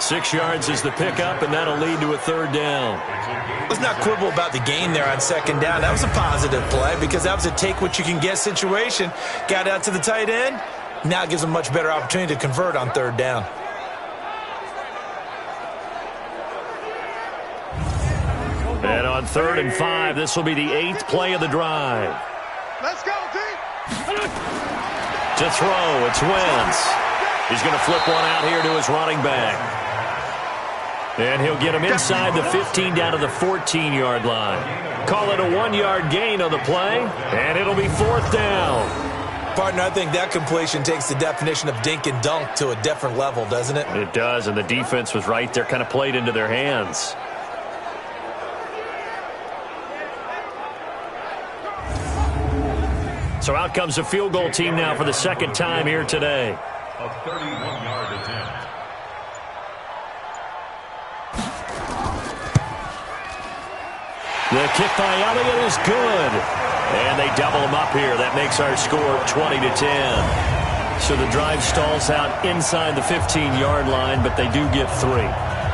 6 yards is the pickup, and that'll lead to a 3rd down. Let's not quibble about the gain there on second down. That was a positive play, because that was a take-what-you-can-get situation. Got out to the tight end. Now it gives him a much better opportunity to convert on 3rd down. And on 3rd and 5, this will be the 8th play of the drive. Let's go, team. To throw, it's Wentz. He's going to flip one out here to his running back. And he'll get him inside the 15 down to the 14-yard line. Call it a 1-yard gain on the play, and it'll be 4th down. Partner, I think that completion takes the definition of dink and dunk to a different level, doesn't it? It does, and the defense was right there, kind of played into their hands. So out comes the field goal team now for the second time here today. A 31-yard attempt. The kick by Elliott is good. And they double him up here. That makes our score 20-10. So the drive stalls out inside the 15-yard line, but they do get 3.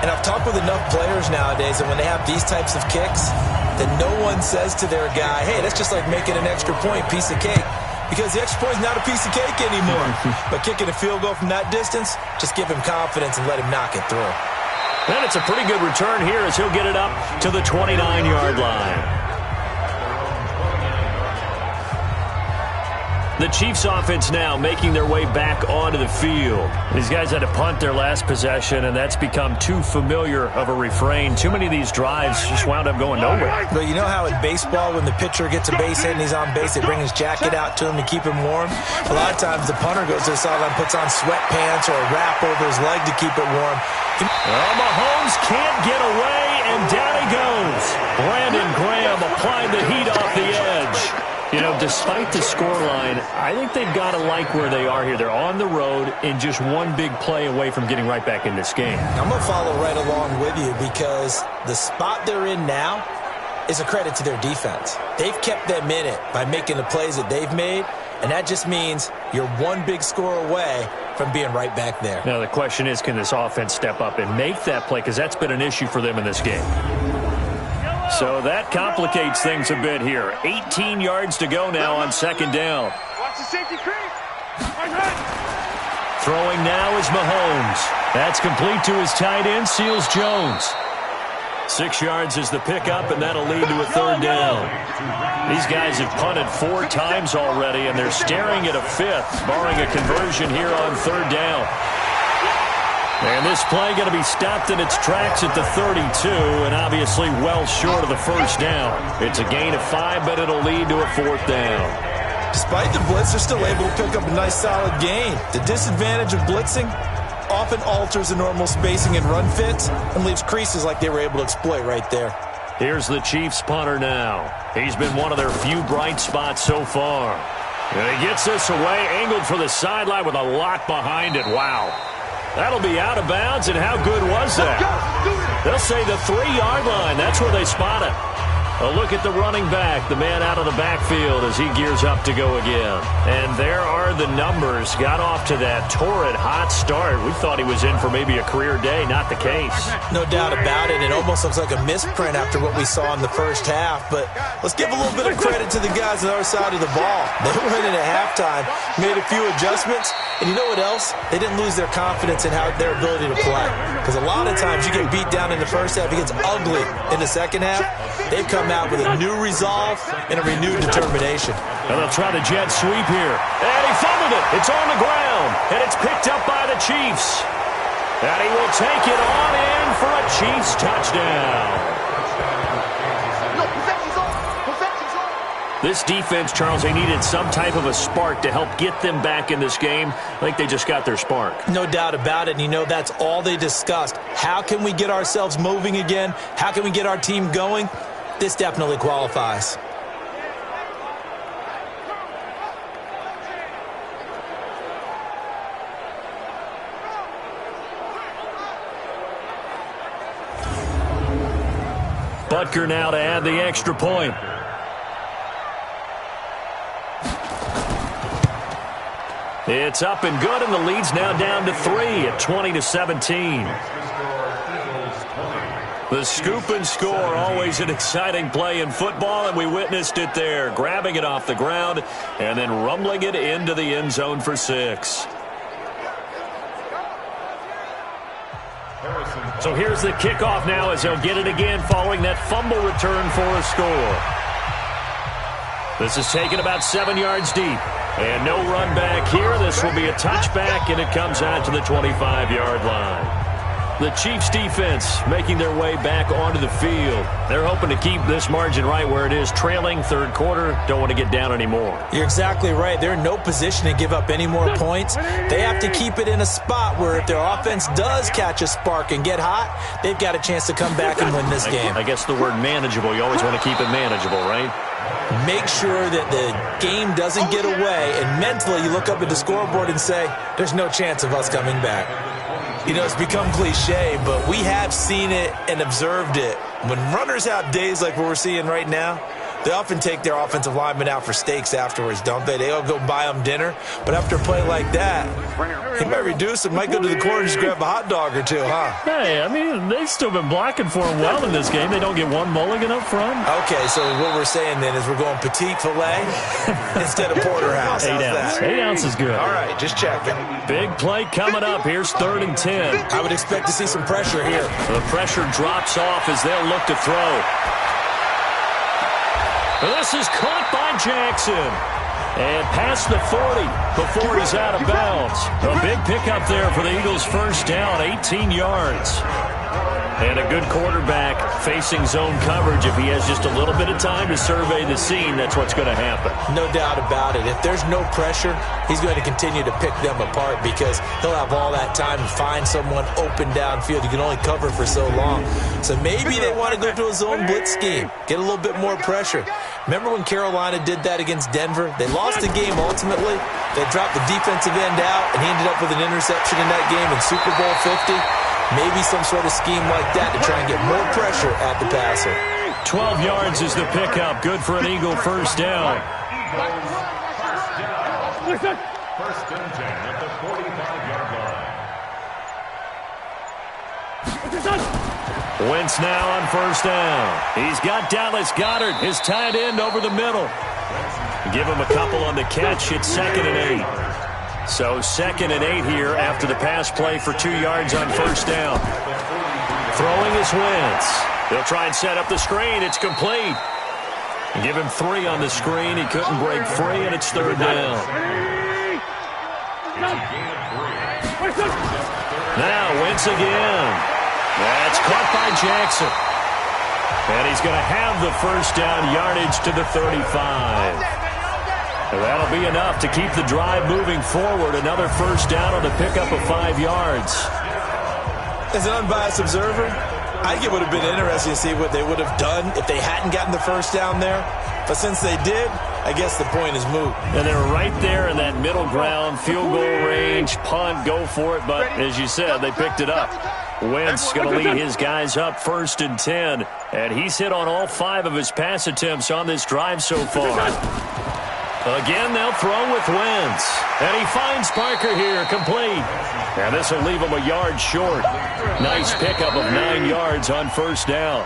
And I've talked with enough players nowadays that when they have these types of kicks, that no one says to their guy, hey, that's just like making an extra point, piece of cake. Because the extra point is not a piece of cake anymore. But kicking a field goal from that distance, just give him confidence and let him knock it through. And it's a pretty good return here as he'll get it up to the 29-yard line. The Chiefs offense now making their way back onto the field. These guys had to punt their last possession, and that's become too familiar of a refrain. Too many of these drives just wound up going nowhere. But you know how in baseball, when the pitcher gets a base hit and he's on base, they bring his jacket out to him to keep him warm? A lot of times the punter goes to the sideline, puts on sweatpants or a wrap over his leg to keep it warm. Mahomes can't get away, and down he goes. Brandon Graham applied the heat off the edge. You know, despite the scoreline, I think they've got to like where they are here. They're on the road and just one big play away from getting right back in this game. I'm going to follow right along with you, because the spot they're in now is a credit to their defense. They've kept them in it by making the plays that they've made, and that just means you're one big score away from being right back there. Now, the question is, can this offense step up and make that play? Because that's been an issue for them in this game. So that complicates things a bit here. 18 yards to go now on second down. Watch the safety creep. Throwing now is Mahomes. That's complete to his tight end, Seals Jones. 6 yards is the pickup, and that'll lead to a 3rd down. These guys have punted 4 times already, and they're staring at a 5th, barring a conversion here on 3rd down. And this play going to be stopped in its tracks at the 32, and obviously well short of the first down. It's a gain of 5, but it'll lead to a 4th down. Despite the blitz, they're still able to pick up a nice solid gain. The disadvantage of blitzing often alters the normal spacing and run fits and leaves creases like they were able to exploit right there. Here's the Chiefs punter now. He's been one of their few bright spots so far. And he gets this away, angled for the sideline with a lot behind it. Wow. That'll be out of bounds, and how good was that? They'll say the 3-yard line. That's where they spot it. A look at the running back, the man out of the backfield as he gears up to go again. And there are the numbers. Got off to that torrid hot start. We thought he was in for maybe a career day. Not the case. No doubt about it. It almost looks like a misprint after what we saw in the first half. But let's give a little bit of credit to the guys on the other side of the ball. They went in at halftime, made a few adjustments, and you know what else? They didn't lose their confidence in their ability to play. Because a lot of times you get beat down in the first half, it gets ugly in the second half. They've come out with a new resolve and a renewed determination. And they'll try the jet sweep here. And he fumbled it. It's on the ground. And it's picked up by the Chiefs. And he will take it on in for a Chiefs touchdown. This defense, Charles, they needed some type of a spark to help get them back in this game. I think they just got their spark. No doubt about it. And you know that's all they discussed. How can we get ourselves moving again? How can we get our team going? This definitely qualifies. Butker now to add the extra point. It's up and good, and the lead's now down to 3 at 20-17. The scoop and score, always an exciting play in football, and we witnessed it there, grabbing it off the ground and then rumbling it into the end zone for 6. So here's the kickoff now as they'll get it again following that fumble return for a score. This is taken about 7 yards deep. And no run back here. This will be a touchback, and it comes out to the 25-yard line. The Chiefs defense making their way back onto the field. They're hoping to keep this margin right where it is, trailing third quarter. Don't want to get down anymore. You're exactly right. They're in no position to give up any more points. They have to keep it in a spot where if their offense does catch a spark and get hot, they've got a chance to come back and win this game. I guess the word manageable, you always want to keep it manageable, right? Make sure that the game doesn't get away, and mentally you look up at the scoreboard and say, there's no chance of us coming back. You know, it's become cliche, but we have seen it and observed it. When runners have days like what we're seeing right now, they often take their offensive linemen out for steaks afterwards, don't they? They all go buy them dinner. But after a play like that, he might reduce it, might go to the corner and just grab a hot dog or two, huh? Hey, I mean, they've still been blocking for him well in this game. They don't get one mulligan up front. Okay, so what we're saying then is we're going petite filet instead of porterhouse. 8 ounce. 8 ounce is good. All right, just checking. Big play coming up. Here's 3rd and 10. I would expect to see some pressure here. The pressure drops off as they'll look to throw. This is caught by Jackson. And past the 40 before he's out of bounds. A big pickup there for the Eagles' first down, 18 yards. And a good quarterback facing zone coverage. If he has just a little bit of time to survey the scene, that's what's going to happen. No doubt about it. If there's no pressure, he's going to continue to pick them apart because he'll have all that time to find someone open downfield. You can only cover for so long. So maybe they want to go to a zone blitz scheme, get a little bit more pressure. Remember when Carolina did that against Denver? They lost the game ultimately. They dropped the defensive end out, and he ended up with an interception in that game in Super Bowl 50. Maybe some sort of scheme like that to try and get more pressure at the passer. 12 yards is the pickup. Good for an Eagle first down. First and 10 at the 45-yard line. Wentz now on first down. He's got Dallas Goedert, his tight end, over the middle. Give him a couple on the catch. It's 2nd and 8. So 2nd and 8 here after the pass play for 2 yards on first down. Throwing is Wentz. He'll try and set up the screen. It's complete. Give him 3 on the screen. He couldn't break free, and it's 3rd down. Now Wentz again. That's caught by Jackson. And he's going to have the first down, yardage to the 35. And that'll be enough to keep the drive moving forward. Another first down on the pickup of 5 yards. As an unbiased observer, I think it would have been interesting to see what they would have done if they hadn't gotten the first down there. But since they did, I guess the point is moot. And they're right there in that middle ground, field goal range, punt, go for it. But as you said, they picked it up. Wentz going to lead his guys up 1st and 10. And he's hit on all 5 of his pass attempts on this drive so far. Again, they'll throw with Wentz. And he finds Parker here, complete. And this will leave him a yard short. Nice pickup of 9 yards on first down.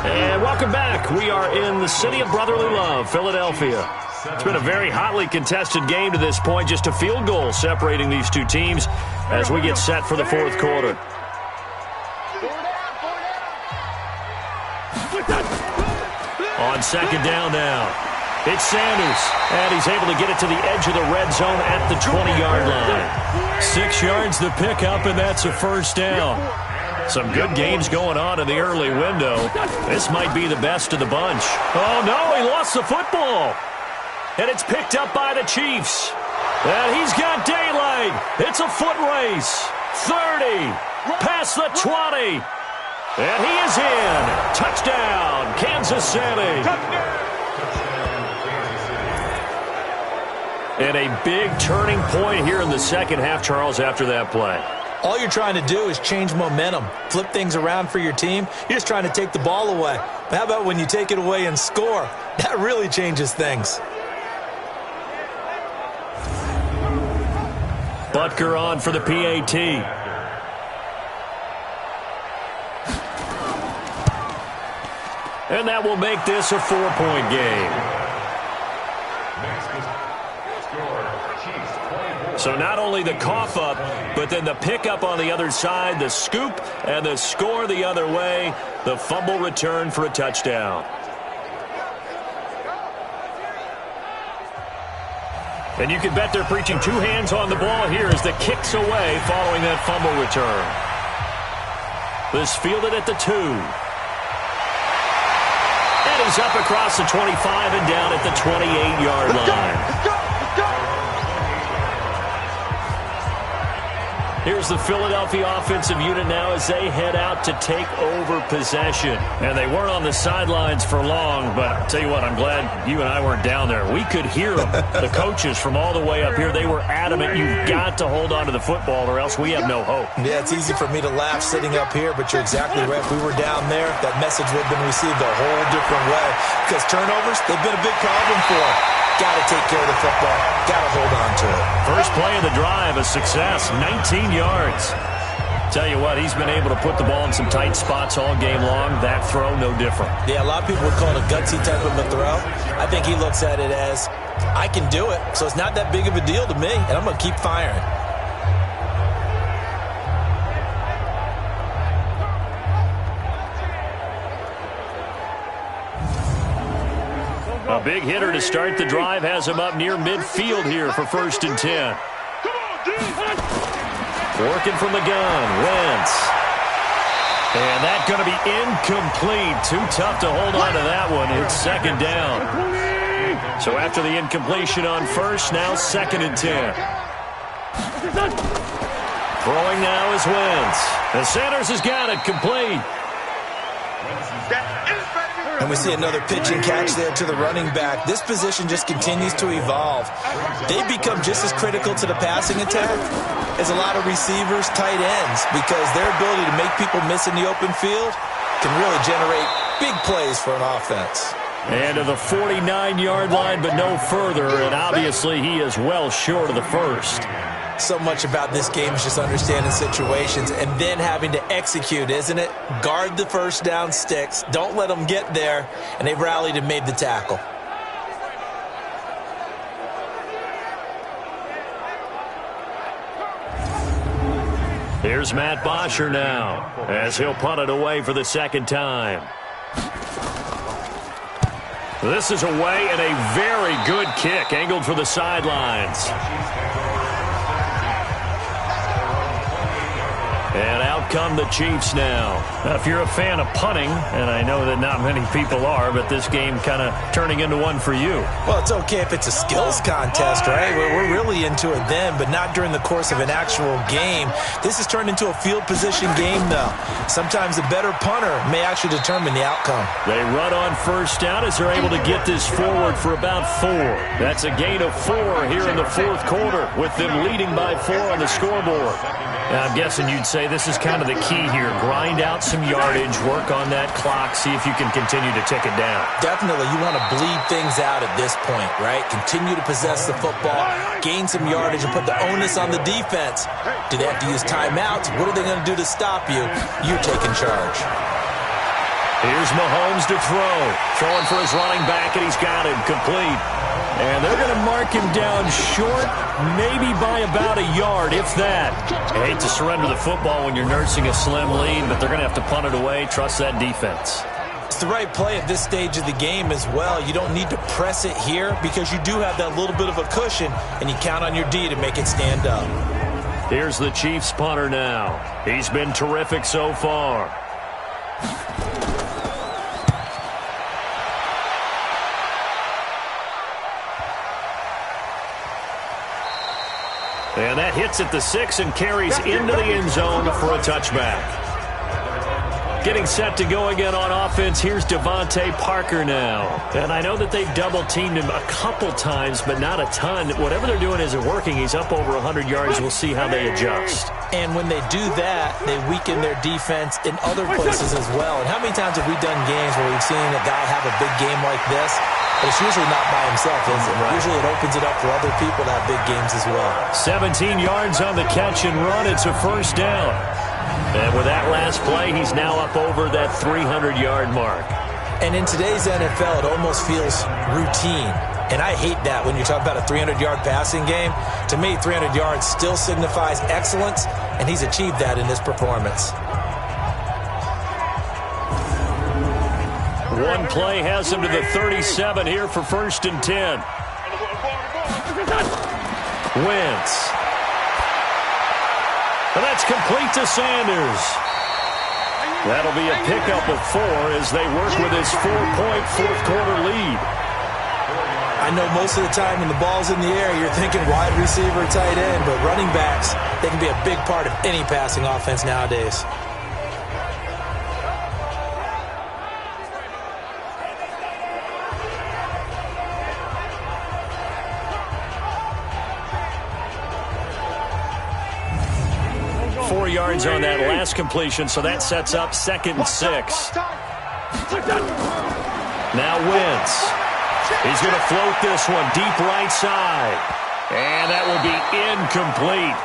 And welcome back. We are in the city of brotherly love, Philadelphia. It's been a very hotly contested game to this point. Just a field goal separating these two teams as we get set for the 4th quarter. On 2nd down now. It's Sanders, and he's able to get it to the edge of the red zone at the 20-yard line. 6 yards the pickup, and that's a first down. Some good games going on in the early window. This might be the best of the bunch. Oh, no, he lost the football. And it's picked up by the Chiefs. And he's got daylight. It's a foot race. 30, past the 20. And he is in. Touchdown, Kansas City. And a big turning point here in the second half, Charles, after that play. All you're trying to do is change momentum, flip things around for your team. You're just trying to take the ball away. But how about when you take it away and score? That really changes things. Butker on for the PAT. And that will make this a 4-point game. So not only the cough up, but then the pickup on the other side, the scoop, and the score the other way, the fumble return for a touchdown. And you can bet they're preaching 2 hands on the ball here as the kick's away following that fumble return. This fielded at the 2. And he's up across the 25 and down at the 28-yard line. Here's the Philadelphia offensive unit now as they head out to take over possession. And they weren't on the sidelines for long, but I'll tell you what, I'm glad you and I weren't down there. We could hear them. The coaches from all the way up here, they were adamant, you've got to hold on to the football or else we have no hope. Yeah, it's easy for me to laugh sitting up here, but you're exactly right. If we were down there, that message would have been received a whole different way. Because turnovers, they've been a big problem for them. Got to take care of the football. Got to hold on to it. First play of the drive, a success, 19 yards. Tell you what, he's been able to put the ball in some tight spots all game long. That throw, no different. Yeah, a lot of people would call it a gutsy type of a throw. I think he looks at it as, I can do it, so it's not that big of a deal to me, and I'm going to keep firing. A big hitter to start the drive has him up near midfield here for 1st and 10. Working from the gun, Wentz. And that's going to be incomplete. Too tough to hold on to that one. It's 2nd down. So after the incompletion on 1st, now 2nd and 10. Throwing now is Wentz. And Sanders has got it, complete. And we see another pitch and catch there to the running back. This position just continues to evolve. They become just as critical to the passing attack as a lot of receivers, tight ends, because their ability to make people miss in the open field can really generate big plays for an offense. And to the 49-yard line, but no further, and obviously he is well short of the first. So much about this game is just understanding situations and then having to execute, isn't it? Guard the first down sticks. Don't let them get there. And they rallied and made the tackle. Here's Matt Bosher now as he'll punt it away for the 2nd time. This is away and a very good kick angled for the sidelines. Up come the Chiefs now. Now, if you're a fan of punting, and I know that not many people are, but this game kind of turning into one for you. Well, it's okay if it's a skills contest, right? We're really into it then, but not during the course of an actual game. This has turned into a field position game, though. Sometimes the better punter may actually determine the outcome. They run on first down as they're able to get this forward for about 4. That's a gain of 4 here in the fourth quarter, with them leading by 4 on the scoreboard. Now, I'm guessing you'd say this is kind of the key here. Grind out some yardage, work on that clock, see if you can continue to tick it down. Definitely, you want to bleed things out at this point, right? Continue to possess the football, gain some yardage, and put the onus on the defense. Do they have to use timeouts? What are they going to do to stop you? You're taking charge. Here's Mahomes to throw. Throwing for his running back, and he's got him complete. And they're going to mark him down short, maybe by about a yard, if that. I hate to surrender the football when you're nursing a slim lead, but they're going to have to punt it away. Trust that defense. It's the right play at this stage of the game as well. You don't need to press it here because you do have that little bit of a cushion, and you count on your D to make it stand up. Here's the Chiefs punter now. He's been terrific so far. And that hits at the 6 and carries into the end zone for a touchback. Getting set to go again on offense, here's Devontae Parker now. And I know that they've double-teamed him a couple times, but not a ton. Whatever they're doing isn't working. He's up over 100 yards. We'll see how they adjust. And when they do that, they weaken their defense in other places as well. And how many times have we done games where we've seen a guy have a big game like this? But it's usually not by himself, is it? Right. Usually it opens it up for other people to have big games as well. 17 yards on the catch and run. It's a first down. And with that last play, he's now up over that 300-yard mark. And in today's NFL, it almost feels routine. And I hate that when you talk about a 300-yard passing game. To me, 300 yards still signifies excellence, and he's achieved that in this performance. One play has him to the 37 here for 1st and 10. Wentz. And that's complete to Sanders. That'll be a pickup of 4 as they work with his 4-point fourth-quarter lead. I know most of the time when the ball's in the air, you're thinking wide receiver, tight end, but running backs, they can be a big part of any passing offense nowadays. Yards on that last completion, so that sets up 2nd and 6. Now Wentz. He's going to float this one deep right side. And that will be incomplete.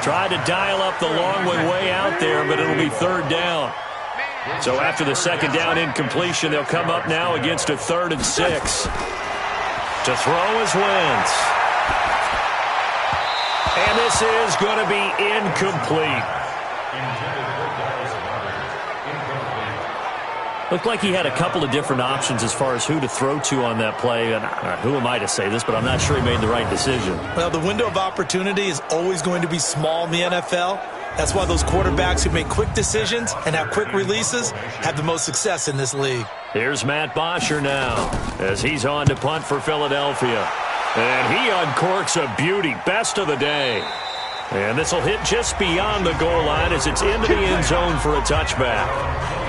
Tried to dial up the long way out there, but it'll be 3rd down. So after the 2nd down incompletion, they'll come up now against a 3rd and 6. To throw is Wentz. And this is going to be incomplete. Looked like he had a couple of different options as far as who to throw to on that play. And who am I to say this, but I'm not sure he made the right decision. Well, the window of opportunity is always going to be small in the NFL. That's why those quarterbacks who make quick decisions and have quick releases have the most success in this league. Here's Matt Bosher now as he's on to punt for Philadelphia. And he uncorks a beauty, best of the day. And this will hit just beyond the goal line as it's into the end zone for a touchback.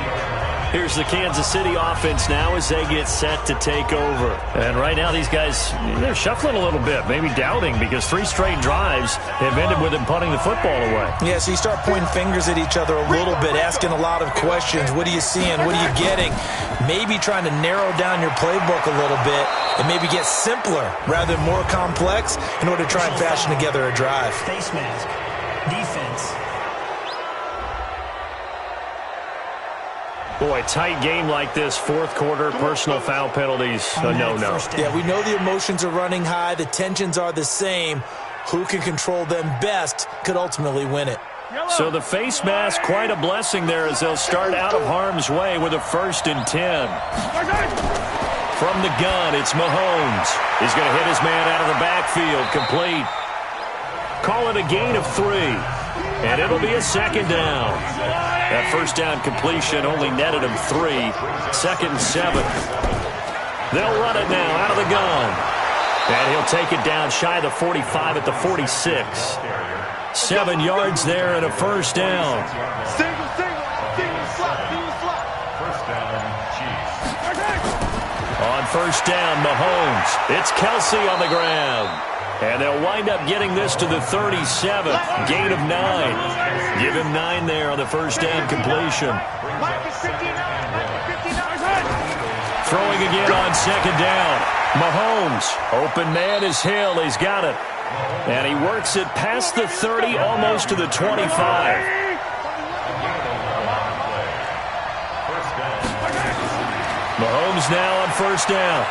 Here's the Kansas City offense now as they get set to take over. And right now these guys, they're shuffling a little bit, maybe doubting, because 3 straight drives have ended with them punting the football away. Yeah, so you start pointing fingers at each other a little bit, asking a lot of questions. What are you seeing? What are you getting? Maybe trying to narrow down your playbook a little bit and maybe get simpler rather than more complex in order to try and fashion together a drive. Face mask. Defense. Boy, tight game like this, 4th quarter, personal foul penalties, a no-no. Yeah, we know the emotions are running high. The tensions are the same. Who can control them best could ultimately win it. So the face mask, quite a blessing there as they'll start out of harm's way with a 1st and 10. From the gun, it's Mahomes. He's going to hit his man out of the backfield, complete. Call it a gain of 3. And it'll be a second down. That first down completion only netted him 3. 2nd and 7. They'll run it now out of the gun. And he'll take it down shy of the 45 at the 46. 7 yards there and a first down. Single slot. First down, Chiefs. On first down, Mahomes. It's Kelsey on the ground. And they'll wind up getting this to the 37. Gain of 9. Give him 9 there on the first down completion. Throwing again on second down. Mahomes. Open man is Hill. He's got it. And he works it past the 30, almost to the 25. Mahomes now on first down.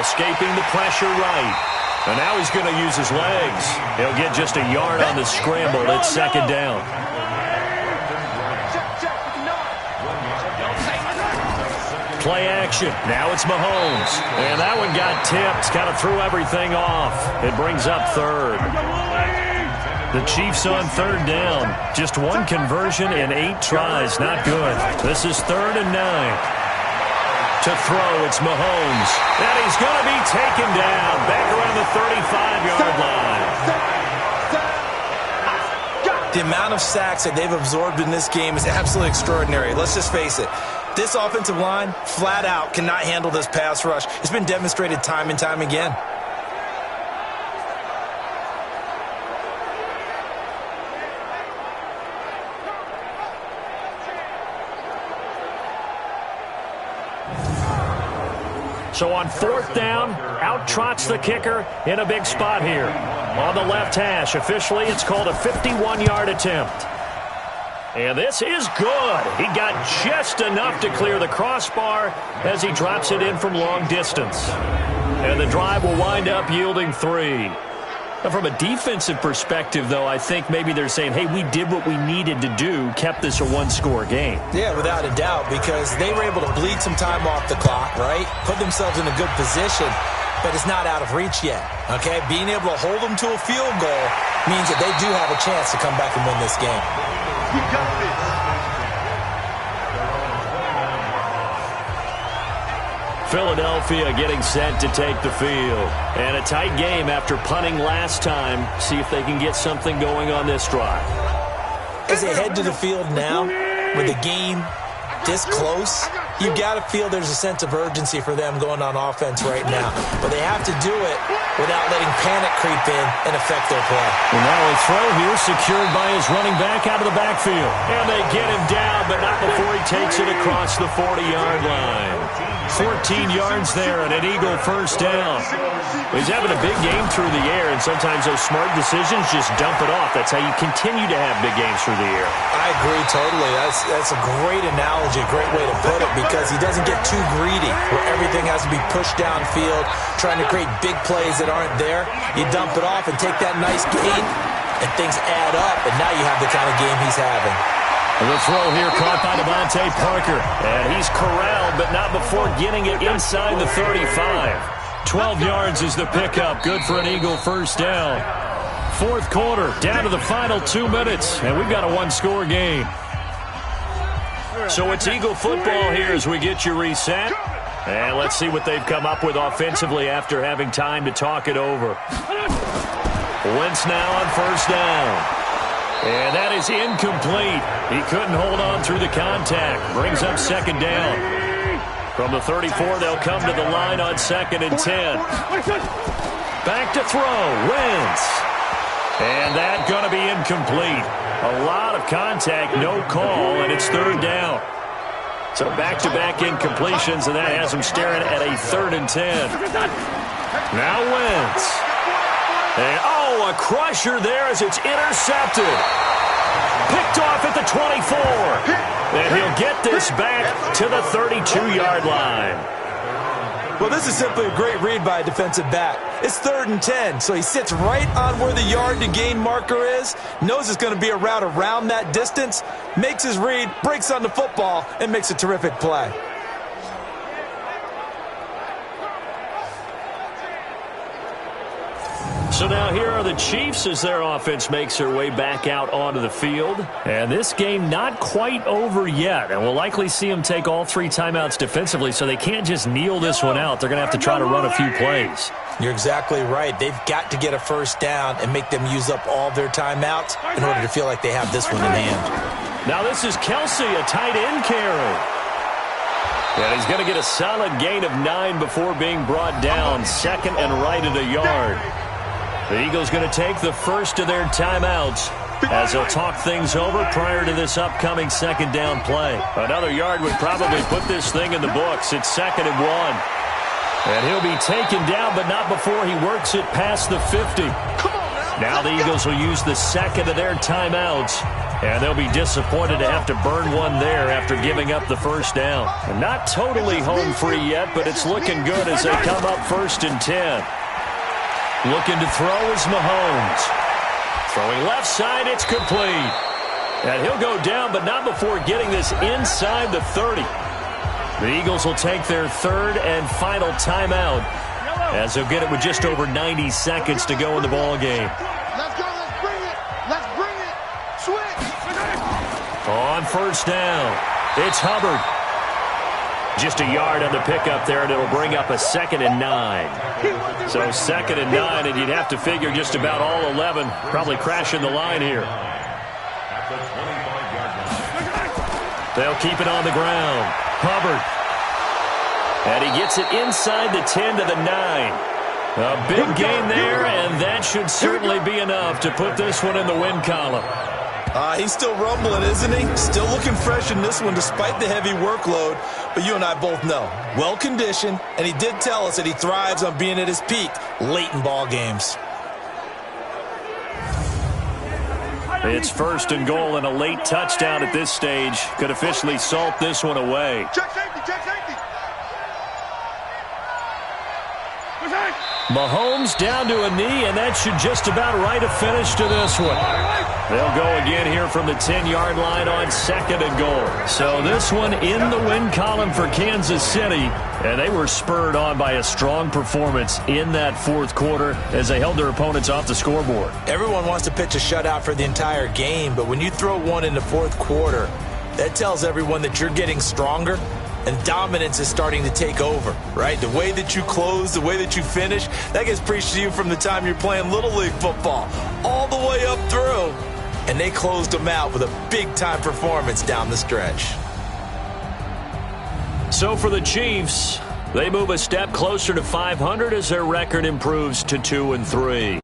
Escaping the pressure right. And now he's going to use his legs. He'll get just a yard on the scramble. It's second down. Play action. Now it's Mahomes. And that one got tipped. Kind of threw everything off. It brings up third. The Chiefs on third down. Just one conversion in 8 tries. Not good. This is 3rd and 9. To throw, it's Mahomes. And he's going to be taken down. Back around the 35-yard line. The amount of sacks that they've absorbed in this game is absolutely extraordinary. Let's just face it. This offensive line, flat out, cannot handle this pass rush. It's been demonstrated time and time again. So on 4th down, out trots the kicker in a big spot here. On the left hash, officially it's called a 51-yard attempt. And this is good. He got just enough to clear the crossbar as he drops it in from long distance. And the drive will wind up yielding 3. From a defensive perspective, though, I think maybe they're saying, hey, we did what we needed to do, kept this a one-score game. Yeah, without a doubt, because they were able to bleed some time off the clock, right? Put themselves in a good position, but it's not out of reach yet, okay? Being able to hold them to a field goal means that they do have a chance to come back and win this game. We got this. Philadelphia getting set to take the field. And a tight game after punting last time. See if they can get something going on this drive. As they head to the field now, with the game this close, you've got to feel there's a sense of urgency for them going on offense right now. But they have to do it without letting panic creep in and affect their play. And now a throw here secured by his running back out of the backfield. And they get him down, but not before he takes it across the 40-yard line. 14 yards there and an Eagle first down. He's having a big game through the air, and sometimes those smart decisions just dump it off. That's how you continue to have big games through the air. I agree totally. That's a great analogy, a great way to put it, because he doesn't get too greedy where everything has to be pushed downfield, trying to create big plays that aren't there. You dump it off and take that nice gain, and things add up, and now you have the kind of game he's having. The throw here caught by Devontae Parker. And he's corralled, but not before getting it inside the 35. 12 yards is the pickup. Good for an Eagle first down. 4th quarter, down to the final 2 minutes. And we've got a one-score game. So it's Eagle football here as we get you reset. And let's see what they've come up with offensively after having time to talk it over. Wentz now on first down. And that is incomplete. He couldn't hold on through the contact. Brings up second down. From the 34, they'll come to the line on 2nd and 10. Back to throw. Wentz. And that going to be incomplete. A lot of contact, no call, and it's 3rd down. So back-to-back incompletions, and that has him staring at a 3rd and 10. Now Wentz. And, a crusher there as it's intercepted. Picked off at the 24. And he'll get this back to the 32-yard line. Well, this is simply a great read by a defensive back. It's 3rd and 10, so he sits right on where the yard-to-gain marker is, knows it's going to be a route around that distance, makes his read, breaks on the football, and makes a terrific play. So now here are the Chiefs as their offense makes their way back out onto the field. And this game not quite over yet. And we'll likely see them take all 3 timeouts defensively, so they can't just kneel this one out. They're going to have to try to run a few plays. You're exactly right. They've got to get a first down and make them use up all their timeouts in order to feel like they have this one in hand. Now this is Kelsey, a tight end carry. And he's going to get a solid gain of 9 before being brought down. Second and right at a yard. The Eagles going to take the first of their timeouts as they'll talk things over prior to this upcoming second down play. Another yard would probably put this thing in the books. It's 2nd and 1. And he'll be taken down, but not before he works it past the 50. Now the Eagles will use the second of their timeouts, and they'll be disappointed to have to burn one there after giving up the first down. And not totally home free yet, but it's looking good as they come up 1st and 10. Looking to throw is Mahomes. Throwing left side, it's complete. And he'll go down, but not before getting this inside the 30. The Eagles will take their 3rd and final timeout as they'll get it with just over 90 seconds to go in the ball game. Let's go, let's bring it. Let's bring it. Switch. On 1st down, it's Hubbard. Just a yard on the pickup there, and it'll bring up a 2nd and 9. So 2nd and 9, and you'd have to figure just about all 11 probably crashing the line here. They'll keep it on the ground. Hubbard. And he gets it inside the 10 to the 9. A big gain there, and that should certainly be enough to put this one in the win column. He's still rumbling, isn't he? Still looking fresh in this one despite the heavy workload. But you and I both know, well-conditioned, and he did tell us that he thrives on being at his peak late in ball games. It's 1st and goal, and a late touchdown at this stage could officially salt this one away. Check safety, check safety. Mahomes down to a knee, and that should just about write a finish to this one. They'll go again here from the 10-yard line on 2nd and goal. So this one in the win column for Kansas City, and they were spurred on by a strong performance in that 4th quarter as they held their opponents off the scoreboard. Everyone wants to pitch a shutout for the entire game, but when you throw one in the 4th quarter, that tells everyone that you're getting stronger and dominance is starting to take over, right? The way that you close, the way that you finish, that gets preached to you from the time you're playing Little League football all the way up through. And they closed them out with a big-time performance down the stretch. So for the Chiefs, they move a step closer to 500 as their record improves to 2-3.